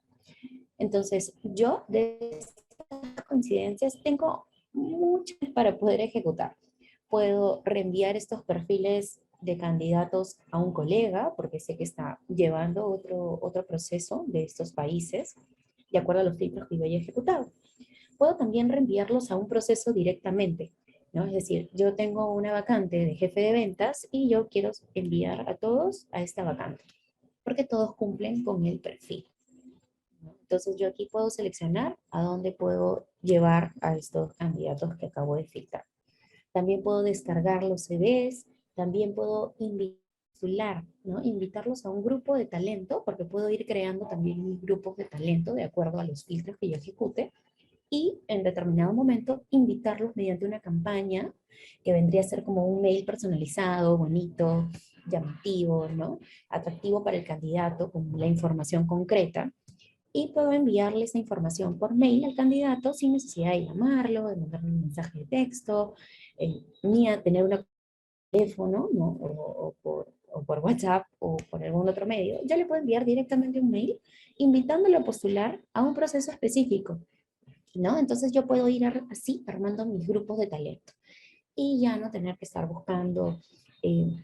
Entonces, yo de estas coincidencias tengo muchas para poder ejecutar. Puedo reenviar estos perfiles de candidatos a un colega, porque sé que está llevando otro proceso de estos países, de acuerdo a los filtros que yo haya ejecutado. Puedo también reenviarlos a un proceso directamente, ¿no? Es decir, yo tengo una vacante de jefe de ventas y yo quiero enviar a todos a esta vacante, porque todos cumplen con el perfil. Entonces yo aquí puedo seleccionar a dónde puedo llevar a estos candidatos que acabo de filtrar. También puedo descargar los CVs, también puedo invitar, ¿no? Invitarlos a un grupo de talento, porque puedo ir creando también mis grupos de talento de acuerdo a los filtros que yo ejecute y en determinado momento invitarlos mediante una campaña que vendría a ser como un mail personalizado, bonito, llamativo, ¿no? Atractivo para el candidato, con la información concreta y puedo enviarle esa información por mail al candidato sin necesidad de llamarlo, de mandarle un mensaje de texto, ni a tener un teléfono, ¿no? O por WhatsApp o por algún otro medio. Yo le puedo enviar directamente un mail invitándolo a postular a un proceso específico, ¿no? Entonces yo puedo ir así armando mis grupos de talento y ya no tener que estar buscando,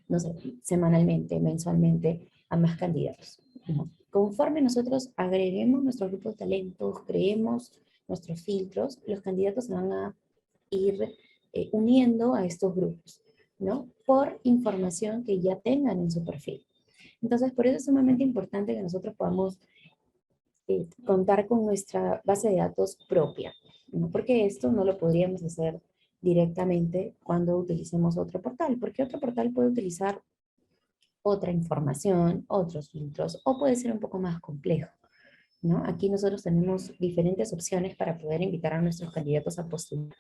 no sé, semanalmente, mensualmente a más candidatos, ¿no? Conforme nosotros agreguemos nuestro grupo de talentos, creemos nuestros filtros, los candidatos se van a ir uniendo a estos grupos, ¿no? Por información que ya tengan en su perfil. Entonces, por eso es sumamente importante que nosotros podamos contar con nuestra base de datos propia, ¿no? Porque esto no lo podríamos hacer directamente cuando utilicemos otro portal, porque otro portal puede utilizar otra información, otros filtros, o puede ser un poco más complejo, ¿no? Aquí nosotros tenemos diferentes opciones para poder invitar a nuestros candidatos a postular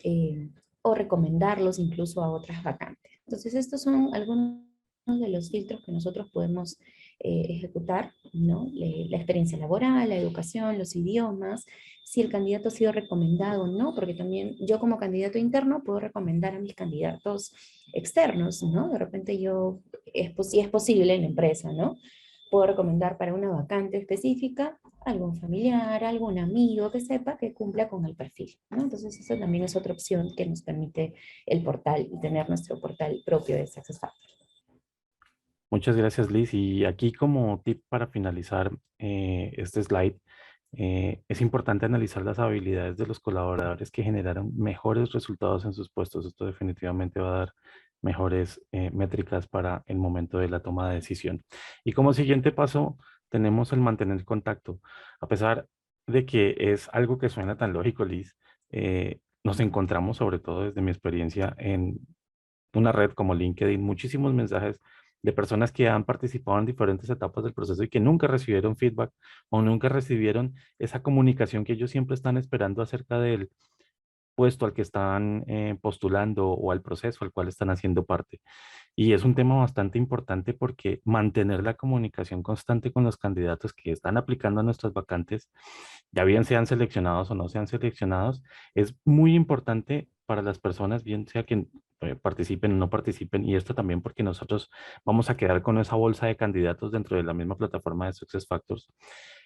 eh, o recomendarlos incluso a otras vacantes. Entonces, estos son algunos de los filtros que nosotros podemos ejecutar, ¿no? La experiencia laboral, la educación, los idiomas, si el candidato ha sido recomendado o no, porque también yo como candidato interno puedo recomendar a mis candidatos externos, ¿no? De repente yo, si es posible en la empresa, ¿no? Puedo recomendar para una vacante específica algún familiar, algún amigo que sepa que cumpla con el perfil, ¿no? Entonces, eso también es otra opción que nos permite el portal y tener nuestro portal propio de SuccessFactors. Muchas gracias, Liz. Y aquí como tip para finalizar este slide, es importante analizar las habilidades de los colaboradores que generaron mejores resultados en sus puestos. Esto definitivamente va a dar mejores métricas para el momento de la toma de decisión. Y como siguiente paso, tenemos el mantener contacto. A pesar de que es algo que suena tan lógico, Liz, nos encontramos, sobre todo desde mi experiencia en una red como LinkedIn, muchísimos mensajes de personas que han participado en diferentes etapas del proceso y que nunca recibieron feedback o nunca recibieron esa comunicación que ellos siempre están esperando acerca del puesto al que están postulando o al proceso al cual están haciendo parte. Y es un tema bastante importante porque mantener la comunicación constante con los candidatos que están aplicando a nuestras vacantes, ya bien sean seleccionados o no sean seleccionados, es muy importante para las personas, bien sea que participen o no participen, y esto también porque nosotros vamos a quedar con esa bolsa de candidatos dentro de la misma plataforma de SuccessFactors.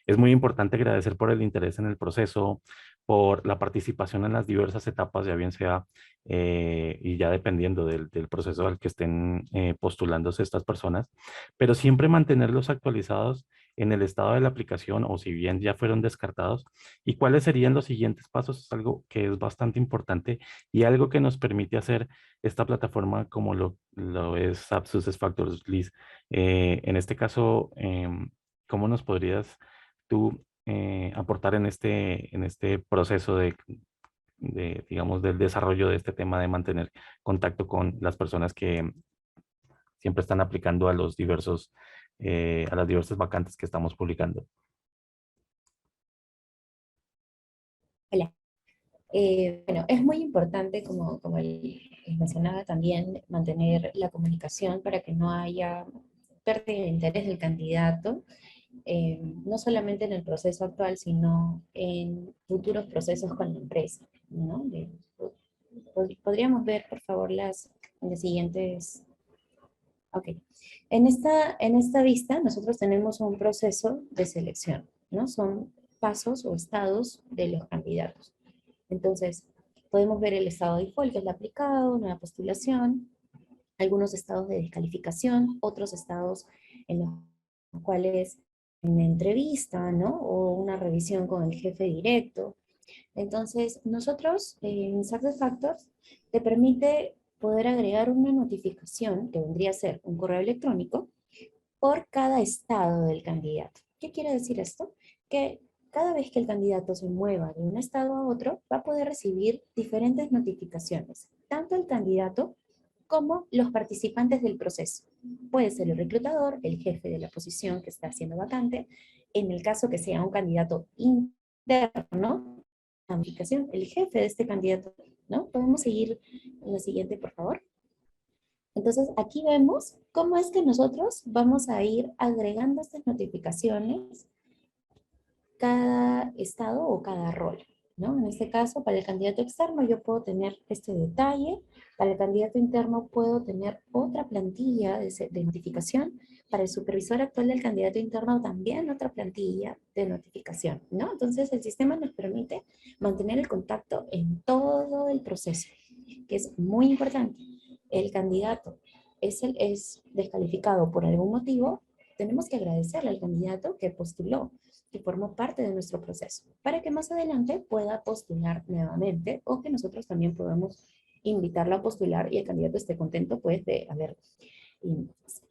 Es muy importante agradecer por el interés en el proceso, por la participación en las diversas etapas, ya bien sea, y ya dependiendo del proceso al que estén postulándose estas personas, pero siempre mantenerlos actualizados en el estado de la aplicación o si bien ya fueron descartados y cuáles serían los siguientes pasos. Es algo que es bastante importante y algo que nos permite hacer esta plataforma como lo es App SuccessFactors, Liz. En este caso, ¿cómo nos podrías tú aportar en este proceso digamos, del desarrollo de este tema de mantener contacto con las personas que siempre están aplicando a a las diversas vacantes que estamos publicando? Hola. Bueno, es muy importante, como les mencionaba también, mantener la comunicación para que no haya pérdida de interés del candidato, no solamente en el proceso actual, sino en futuros procesos con la empresa, ¿no? Podríamos ver, por favor, las siguientes. Ok. En esta vista, nosotros tenemos un proceso de selección, ¿no? Son pasos o estados de los candidatos. Entonces, podemos ver el estado de default, que es el aplicado, nueva postulación, algunos estados de descalificación, otros estados en los cuales una entrevista, ¿no? O una revisión con el jefe directo. Entonces, nosotros en SuccessFactors te permite poder agregar una notificación, que vendría a ser un correo electrónico, por cada estado del candidato. ¿Qué quiere decir esto? Que cada vez que el candidato se mueva de un estado a otro, va a poder recibir diferentes notificaciones, tanto el candidato como los participantes del proceso. Puede ser el reclutador, el jefe de la posición que está haciendo vacante, en el caso que sea un candidato interno, la notificación, el jefe de este candidato, ¿no? Podemos seguir en la siguiente, por favor. Entonces, aquí vemos cómo es que nosotros vamos a ir agregando estas notificaciones cada estado o cada rol, ¿no? En este caso, para el candidato externo yo puedo tener este detalle, para el candidato interno puedo tener otra plantilla de notificación, para el supervisor actual del candidato interno también otra plantilla de notificación, ¿no? Entonces, el sistema nos permite mantener el contacto en todo el proceso, que es muy importante. El candidato es descalificado por algún motivo, tenemos que agradecerle al candidato que postuló, que formó parte de nuestro proceso, para que más adelante pueda postular nuevamente o que nosotros también podamos invitarlo a postular y el candidato esté contento pues de haber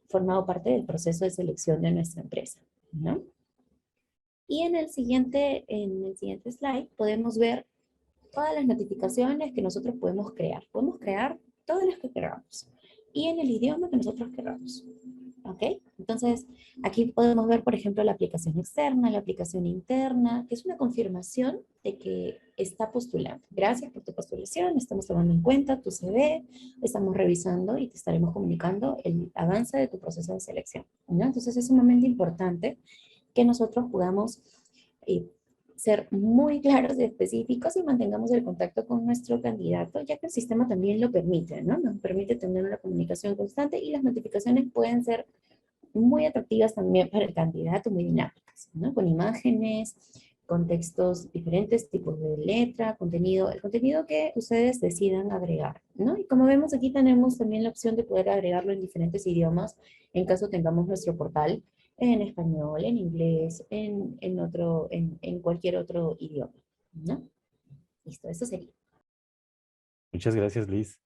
formado parte del proceso de selección de nuestra empresa, ¿no? Y en el siguiente slide podemos ver todas las notificaciones que nosotros podemos crear. Podemos crear todas las que queramos y en el idioma que nosotros queramos. ¿Ok? Entonces, aquí podemos ver, por ejemplo, la aplicación externa, la aplicación interna, que es una confirmación de que está postulando. Gracias por tu postulación, estamos tomando en cuenta tu CV, estamos revisando y te estaremos comunicando el avance de tu proceso de selección, ¿no? Entonces, es sumamente importante que nosotros podamos eh, ser muy claros y específicos y mantengamos el contacto con nuestro candidato, ya que el sistema también lo permite, ¿no? Nos permite tener una comunicación constante y las notificaciones pueden ser muy atractivas también para el candidato, muy dinámicas, ¿no? Con imágenes, con textos diferentes, tipos de letra, contenido, el contenido que ustedes decidan agregar, ¿no? Y como vemos aquí tenemos también la opción de poder agregarlo en diferentes idiomas en caso tengamos nuestro portal en español, en inglés, en cualquier otro idioma, ¿no? Listo, eso sería. Muchas gracias, Liz.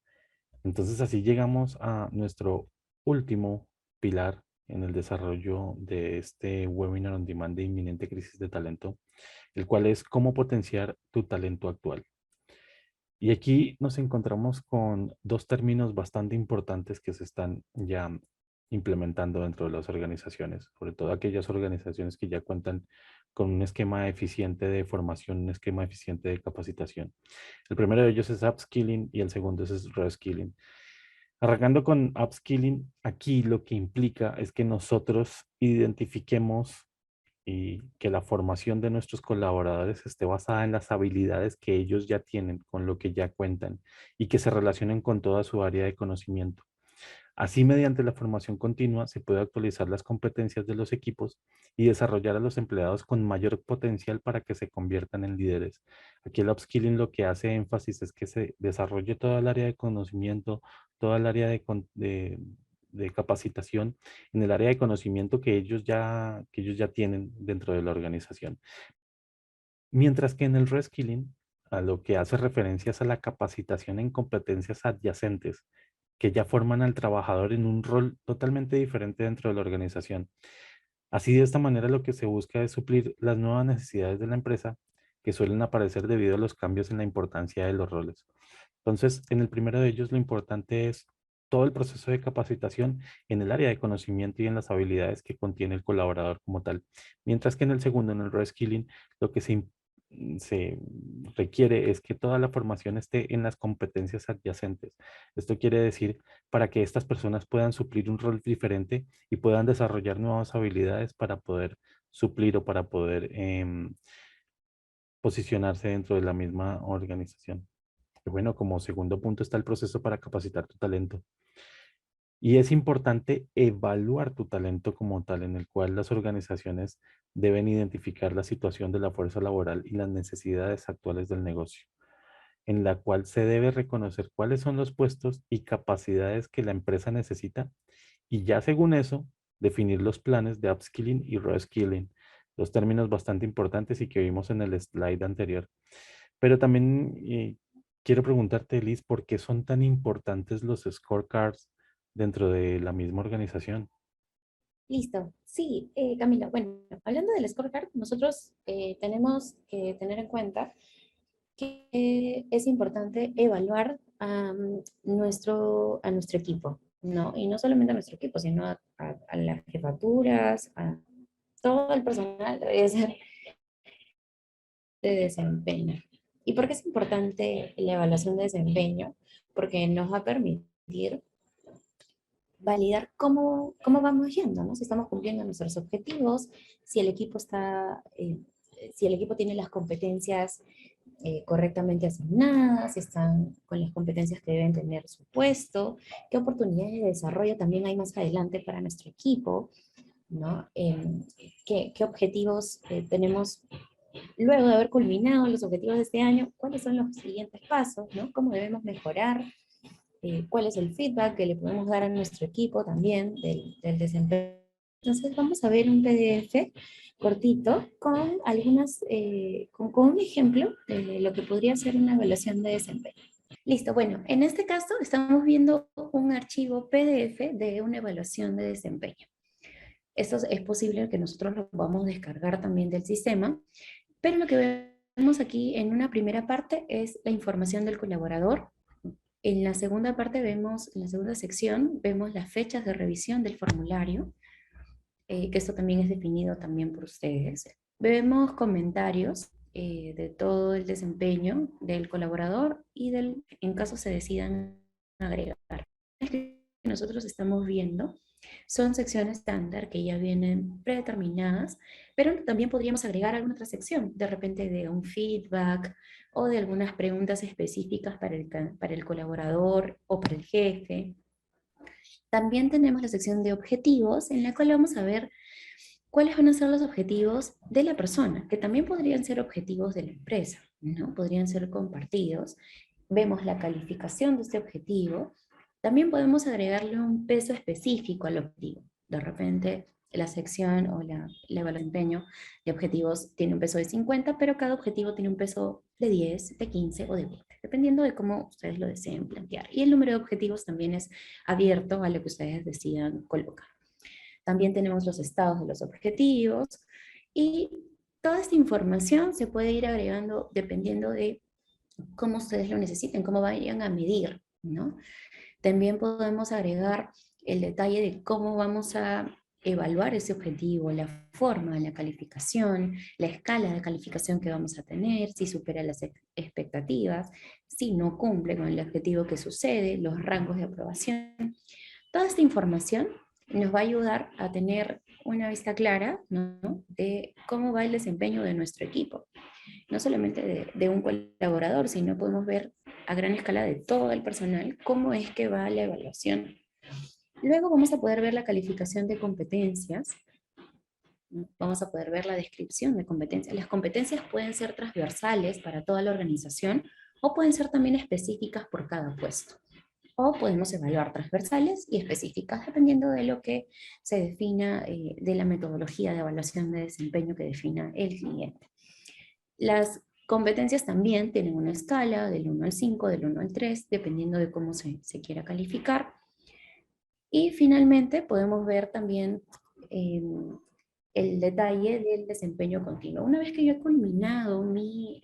Entonces así llegamos a nuestro último pilar en el desarrollo de este webinar on demand de inminente crisis de talento, el cual es cómo potenciar tu talento actual. Y aquí nos encontramos con dos términos bastante importantes que se están ya implementando dentro de las organizaciones, sobre todo aquellas organizaciones que ya cuentan con un esquema eficiente de formación, un esquema eficiente de capacitación. El primero de ellos es upskilling y el segundo es reskilling. Arrancando con upskilling, aquí lo que implica es que nosotros identifiquemos y que la formación de nuestros colaboradores esté basada en las habilidades que ellos ya tienen, con lo que ya cuentan y que se relacionen con toda su área de conocimiento. Así, mediante la formación continua, se puede actualizar las competencias de los equipos y desarrollar a los empleados con mayor potencial para que se conviertan en líderes. Aquí el upskilling lo que hace énfasis es que se desarrolle toda el área de conocimiento, toda el área de capacitación en el área de conocimiento que ellos ya tienen dentro de la organización. Mientras que en el reskilling, a lo que hace referencias a la capacitación en competencias adyacentes, que ya forman al trabajador en un rol totalmente diferente dentro de la organización. Así, de esta manera, lo que se busca es suplir las nuevas necesidades de la empresa que suelen aparecer debido a los cambios en la importancia de los roles. Entonces, en el primero de ellos, lo importante es todo el proceso de capacitación en el área de conocimiento y en las habilidades que contiene el colaborador como tal. Mientras que en el segundo, en el reskilling, lo que se requiere es que toda la formación esté en las competencias adyacentes. Esto quiere decir para que estas personas puedan suplir un rol diferente y puedan desarrollar nuevas habilidades para poder suplir o para poder posicionarse dentro de la misma organización. Y bueno, como segundo punto está el proceso para capacitar tu talento. Y es importante evaluar tu talento como tal, en el cual las organizaciones deben identificar la situación de la fuerza laboral y las necesidades actuales del negocio, en la cual se debe reconocer cuáles son los puestos y capacidades que la empresa necesita y ya según eso, definir los planes de upskilling y reskilling, dos términos bastante importantes y que vimos en el slide anterior. Pero también quiero preguntarte, Liz, ¿por qué son tan importantes los scorecards dentro de la misma organización? Listo. Sí, Camilo. Bueno, hablando del scorecard, nosotros tenemos que tener en cuenta que es importante evaluar a nuestro equipo, ¿no? Y no solamente a nuestro equipo, sino a las jefaturas, a todo el personal de desempeño. ¿Y por qué es importante la evaluación de desempeño? Porque nos va a permitir validar cómo vamos yendo, ¿no? Si estamos cumpliendo nuestros objetivos, si el equipo si el equipo tiene las competencias correctamente asignadas, si están con las competencias que deben tener su puesto, qué oportunidades de desarrollo también hay más adelante para nuestro equipo, ¿no? Qué objetivos tenemos luego de haber culminado los objetivos de este año, cuáles son los siguientes pasos, ¿no? Cómo debemos mejorar, cuál es el feedback que le podemos dar a nuestro equipo también del desempeño. Entonces vamos a ver un PDF cortito con con un ejemplo de lo que podría ser una evaluación de desempeño. Listo, bueno, en este caso estamos viendo un archivo PDF de una evaluación de desempeño. Esto es posible que nosotros lo podamos descargar también del sistema, pero lo que vemos aquí en una primera parte es la información del colaborador. En la segunda parte vemos, en la segunda sección, vemos las fechas de revisión del formulario, que esto también es definido también por ustedes. Vemos comentarios de todo el desempeño del colaborador y en caso se decidan agregar. Las que nosotros estamos viendo son secciones estándar que ya vienen predeterminadas, pero también podríamos agregar alguna otra sección, de repente de un feedback o de algunas preguntas específicas para el colaborador o para el jefe. También tenemos la sección de objetivos, en la cual vamos a ver cuáles van a ser los objetivos de la persona, que también podrían ser objetivos de la empresa, ¿no? Podrían ser compartidos. Vemos la calificación de este objetivo. También podemos agregarle un peso específico al objetivo. De repente, la sección o la evaluación de desempeño de objetivos tiene un peso de 50, pero cada objetivo tiene un peso de 10, de 15 o de 20, dependiendo de cómo ustedes lo deseen plantear. Y el número de objetivos también es abierto a lo que ustedes decidan colocar. También tenemos los estados de los objetivos y toda esta información se puede ir agregando dependiendo de cómo ustedes lo necesiten, cómo vayan a medir, ¿no? También podemos agregar el detalle de cómo vamos a evaluar ese objetivo, la forma, la calificación, la escala de calificación que vamos a tener, si supera las expectativas, si no cumple con el objetivo que sucede, los rangos de aprobación. Toda esta información nos va a ayudar a tener una vista clara, ¿no?, de cómo va el desempeño de nuestro equipo. No solamente de un colaborador, sino podemos ver a gran escala de todo el personal cómo es que va la evaluación. Luego vamos a poder ver la calificación de competencias, ¿no? Vamos a poder ver la descripción de competencias. Las competencias pueden ser transversales para toda la organización o pueden ser también específicas por cada puesto. o podemos evaluar transversales y específicas, dependiendo de lo que se defina, de la metodología de evaluación de desempeño que defina el cliente. Las competencias también tienen una escala del 1 al 5, del 1 al 3, dependiendo de cómo se quiera calificar. Y finalmente podemos ver también el detalle del desempeño continuo. Una vez que yo he culminado mi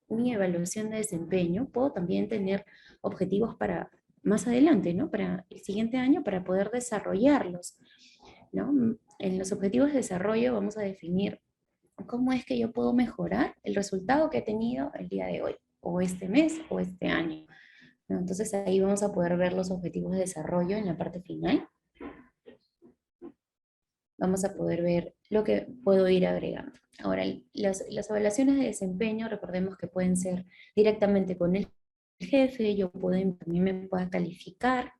evaluación de desempeño, puedo también tener objetivos para más adelante, ¿no? Para el siguiente año, para poder desarrollarlos, ¿no? En los objetivos de desarrollo vamos a definir cómo es que yo puedo mejorar el resultado que he tenido el día de hoy, o este mes, o este año, ¿no? Entonces ahí vamos a poder ver los objetivos de desarrollo en la parte final. Vamos a poder ver lo que puedo ir agregando. Ahora, las evaluaciones de desempeño, recordemos que pueden ser directamente con el jefe, yo puedo, también me pueda calificar,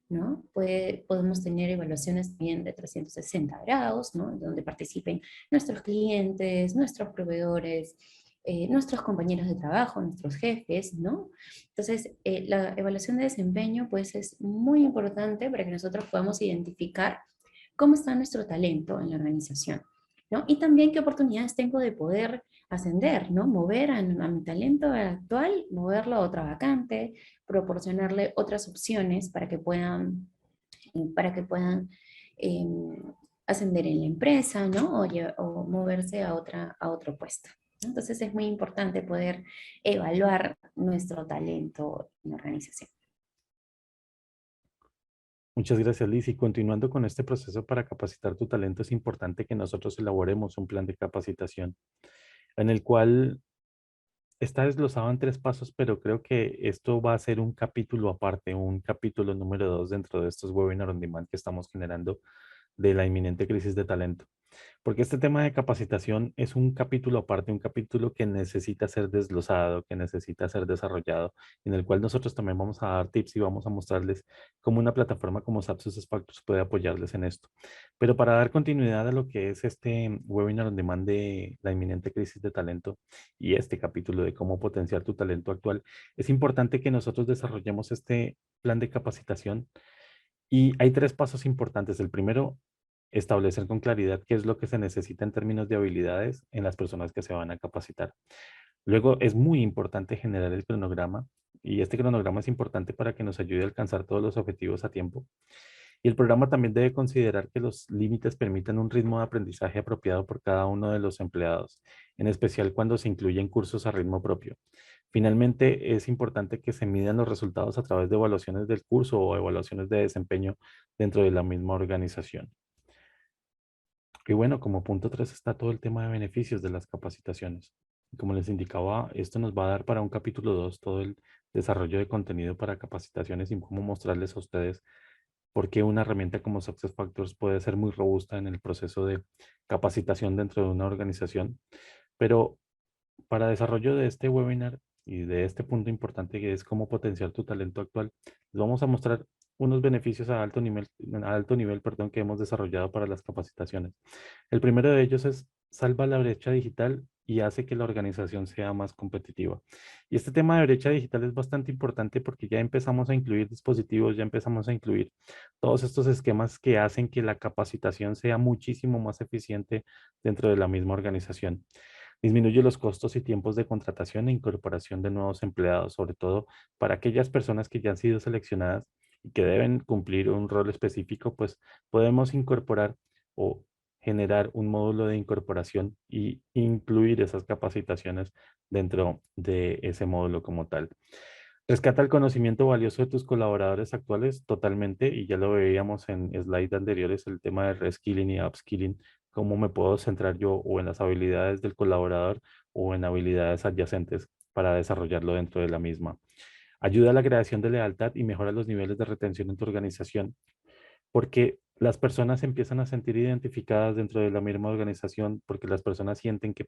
¿no? Podemos tener evaluaciones también de 360 grados, ¿no? Donde participen nuestros clientes, nuestros proveedores, nuestros compañeros de trabajo, nuestros jefes, ¿no? Entonces, la evaluación de desempeño, pues, es muy importante para que nosotros podamos identificar cómo está nuestro talento en la organización, ¿no? Y también qué oportunidades tengo de poder ascender, ¿no? Mover a mi talento actual, moverlo a otra vacante, proporcionarle otras opciones para que puedan eh, ascender en la empresa, ¿no? O moverse a otro puesto. Entonces es muy importante poder evaluar nuestro talento en la organización. Muchas gracias, Liz. Y continuando con este proceso para capacitar tu talento, es importante que nosotros elaboremos un plan de capacitación en el cual está desglosado en 3 pasos, pero creo que esto va a ser un capítulo aparte, un capítulo número 2 dentro de estos webinars on demand que estamos generando de la inminente crisis de talento. Porque este tema de capacitación es un capítulo aparte, un capítulo que necesita ser desglosado, que necesita ser desarrollado, en el cual nosotros también vamos a dar tips y vamos a mostrarles cómo una plataforma como SAP SuccessFactors puede apoyarles en esto. Pero para dar continuidad a lo que es este webinar on demand de la inminente crisis de talento y este capítulo de cómo potenciar tu talento actual, es importante que nosotros desarrollemos este plan de capacitación y hay 3 pasos importantes. El primero, establecer con claridad qué es lo que se necesita en términos de habilidades en las personas que se van a capacitar. Luego, es muy importante generar el cronograma y este cronograma es importante para que nos ayude a alcanzar todos los objetivos a tiempo. Y el programa también debe considerar que los límites permitan un ritmo de aprendizaje apropiado por cada uno de los empleados, en especial cuando se incluyen cursos a ritmo propio. Finalmente, es importante que se midan los resultados a través de evaluaciones del curso o evaluaciones de desempeño dentro de la misma organización. Y bueno, como punto 3 está todo el tema de beneficios de las capacitaciones. Y como les indicaba, esto nos va a dar para un capítulo 2 todo el desarrollo de contenido para capacitaciones y cómo mostrarles a ustedes por qué una herramienta como SuccessFactors puede ser muy robusta en el proceso de capacitación dentro de una organización. Pero para desarrollo de este webinar y de este punto importante que es cómo potenciar tu talento actual, les vamos a mostrar unos beneficios a alto nivel, perdón, que hemos desarrollado para las capacitaciones. El primero de ellos es salva la brecha digital y hace que la organización sea más competitiva. Y este tema de brecha digital es bastante importante porque ya empezamos a incluir dispositivos, ya empezamos a incluir todos estos esquemas que hacen que la capacitación sea muchísimo más eficiente dentro de la misma organización. Disminuye los costos y tiempos de contratación e incorporación de nuevos empleados, sobre todo para aquellas personas que ya han sido seleccionadas y que deben cumplir un rol específico, pues podemos incorporar o generar un módulo de incorporación y incluir esas capacitaciones dentro de ese módulo como tal. Rescata el conocimiento valioso de tus colaboradores actuales totalmente, y ya lo veíamos en slides anteriores, el tema de reskilling y upskilling, cómo me puedo centrar yo o en las habilidades del colaborador o en habilidades adyacentes para desarrollarlo dentro de la misma. Ayuda a la creación de lealtad y mejora los niveles de retención en tu organización, porque las personas empiezan a sentir identificadas dentro de la misma organización, porque las personas sienten que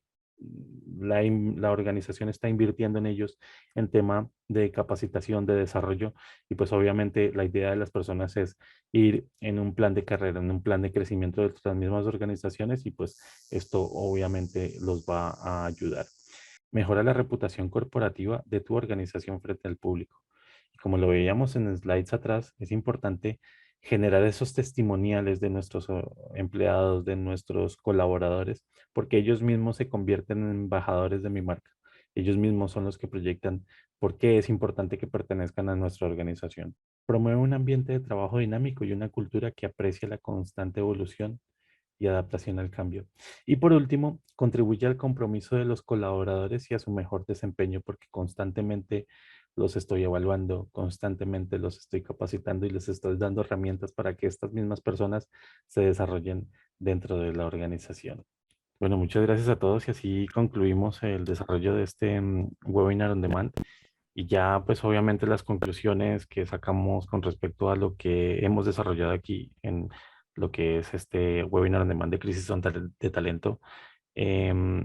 la organización está invirtiendo en ellos en tema de capacitación, de desarrollo, y pues obviamente la idea de las personas es ir en un plan de carrera, en un plan de crecimiento de las mismas organizaciones, y pues esto obviamente los va a ayudar. Mejora la reputación corporativa de tu organización frente al público. como lo veíamos en slides atrás, es importante generar esos testimoniales de nuestros empleados, de nuestros colaboradores, porque ellos mismos se convierten en embajadores de mi marca. Ellos mismos son los que proyectan por qué es importante que pertenezcan a nuestra organización. Promueve un ambiente de trabajo dinámico y una cultura que aprecia la constante evolución y adaptación al cambio. Y por último, contribuye al compromiso de los colaboradores y a su mejor desempeño porque constantemente los estoy evaluando, constantemente los estoy capacitando y les estoy dando herramientas para que estas mismas personas se desarrollen dentro de la organización. Bueno, muchas gracias a todos y así concluimos el desarrollo de este webinar on demand. Y ya, pues obviamente las conclusiones que sacamos con respecto a lo que hemos desarrollado aquí en lo que es este webinar on demand de crisis de talento. em,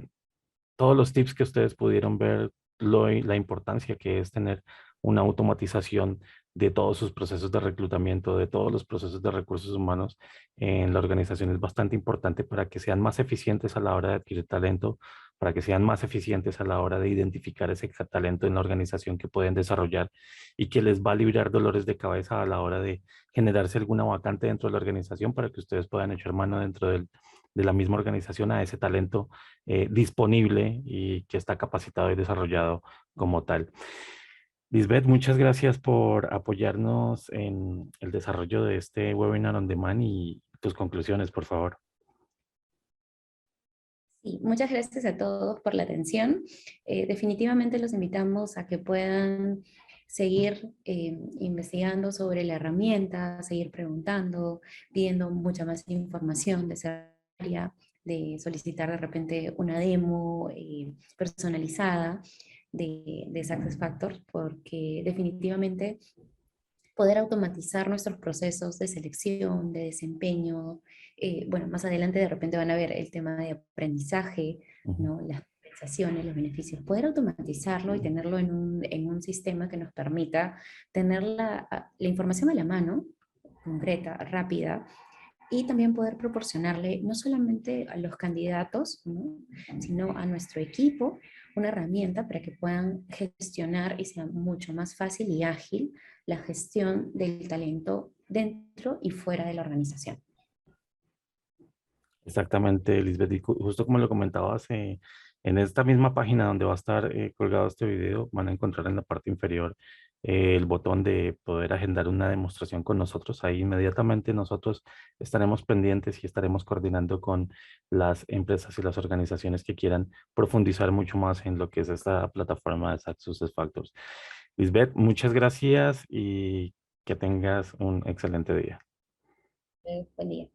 Todos los tips que ustedes pudieron ver, la importancia que es tener una automatización de todos sus procesos de reclutamiento, de todos los procesos de recursos humanos en la organización es bastante importante para que sean más eficientes a la hora de adquirir talento, para que sean más eficientes a la hora de identificar ese talento en la organización que pueden desarrollar y que les va a librar dolores de cabeza a la hora de generarse alguna vacante dentro de la organización para que ustedes puedan echar mano dentro de la misma organización a ese talento disponible y que está capacitado y desarrollado como tal. Lisbeth, muchas gracias por apoyarnos en el desarrollo de este webinar on demand y tus conclusiones, por favor. Sí, muchas gracias a todos por la atención. Definitivamente los invitamos a que puedan seguir investigando sobre la herramienta, seguir preguntando, pidiendo mucha más información de esa área, de solicitar de repente una demo personalizada de SuccessFactors, porque definitivamente poder automatizar nuestros procesos de selección, de desempeño. Bueno, más adelante de repente van a ver el tema de aprendizaje, ¿no? Las compensaciones, los beneficios. Poder automatizarlo y tenerlo en un sistema que nos permita tener la información a la mano, concreta, rápida, y también poder proporcionarle no solamente a los candidatos, ¿no? Sino a nuestro equipo una herramienta para que puedan gestionar y sea mucho más fácil y ágil la gestión del talento dentro y fuera de la organización. Exactamente, Lisbeth, y justo como lo comentabas, en esta misma página donde va a estar colgado este video, van a encontrar en la parte inferior el botón de poder agendar una demostración con nosotros. Ahí inmediatamente nosotros estaremos pendientes y estaremos coordinando con las empresas y las organizaciones que quieran profundizar mucho más en lo que es esta plataforma de SuccessFactors. Lisbeth, muchas gracias y que tengas un excelente día. Buen día.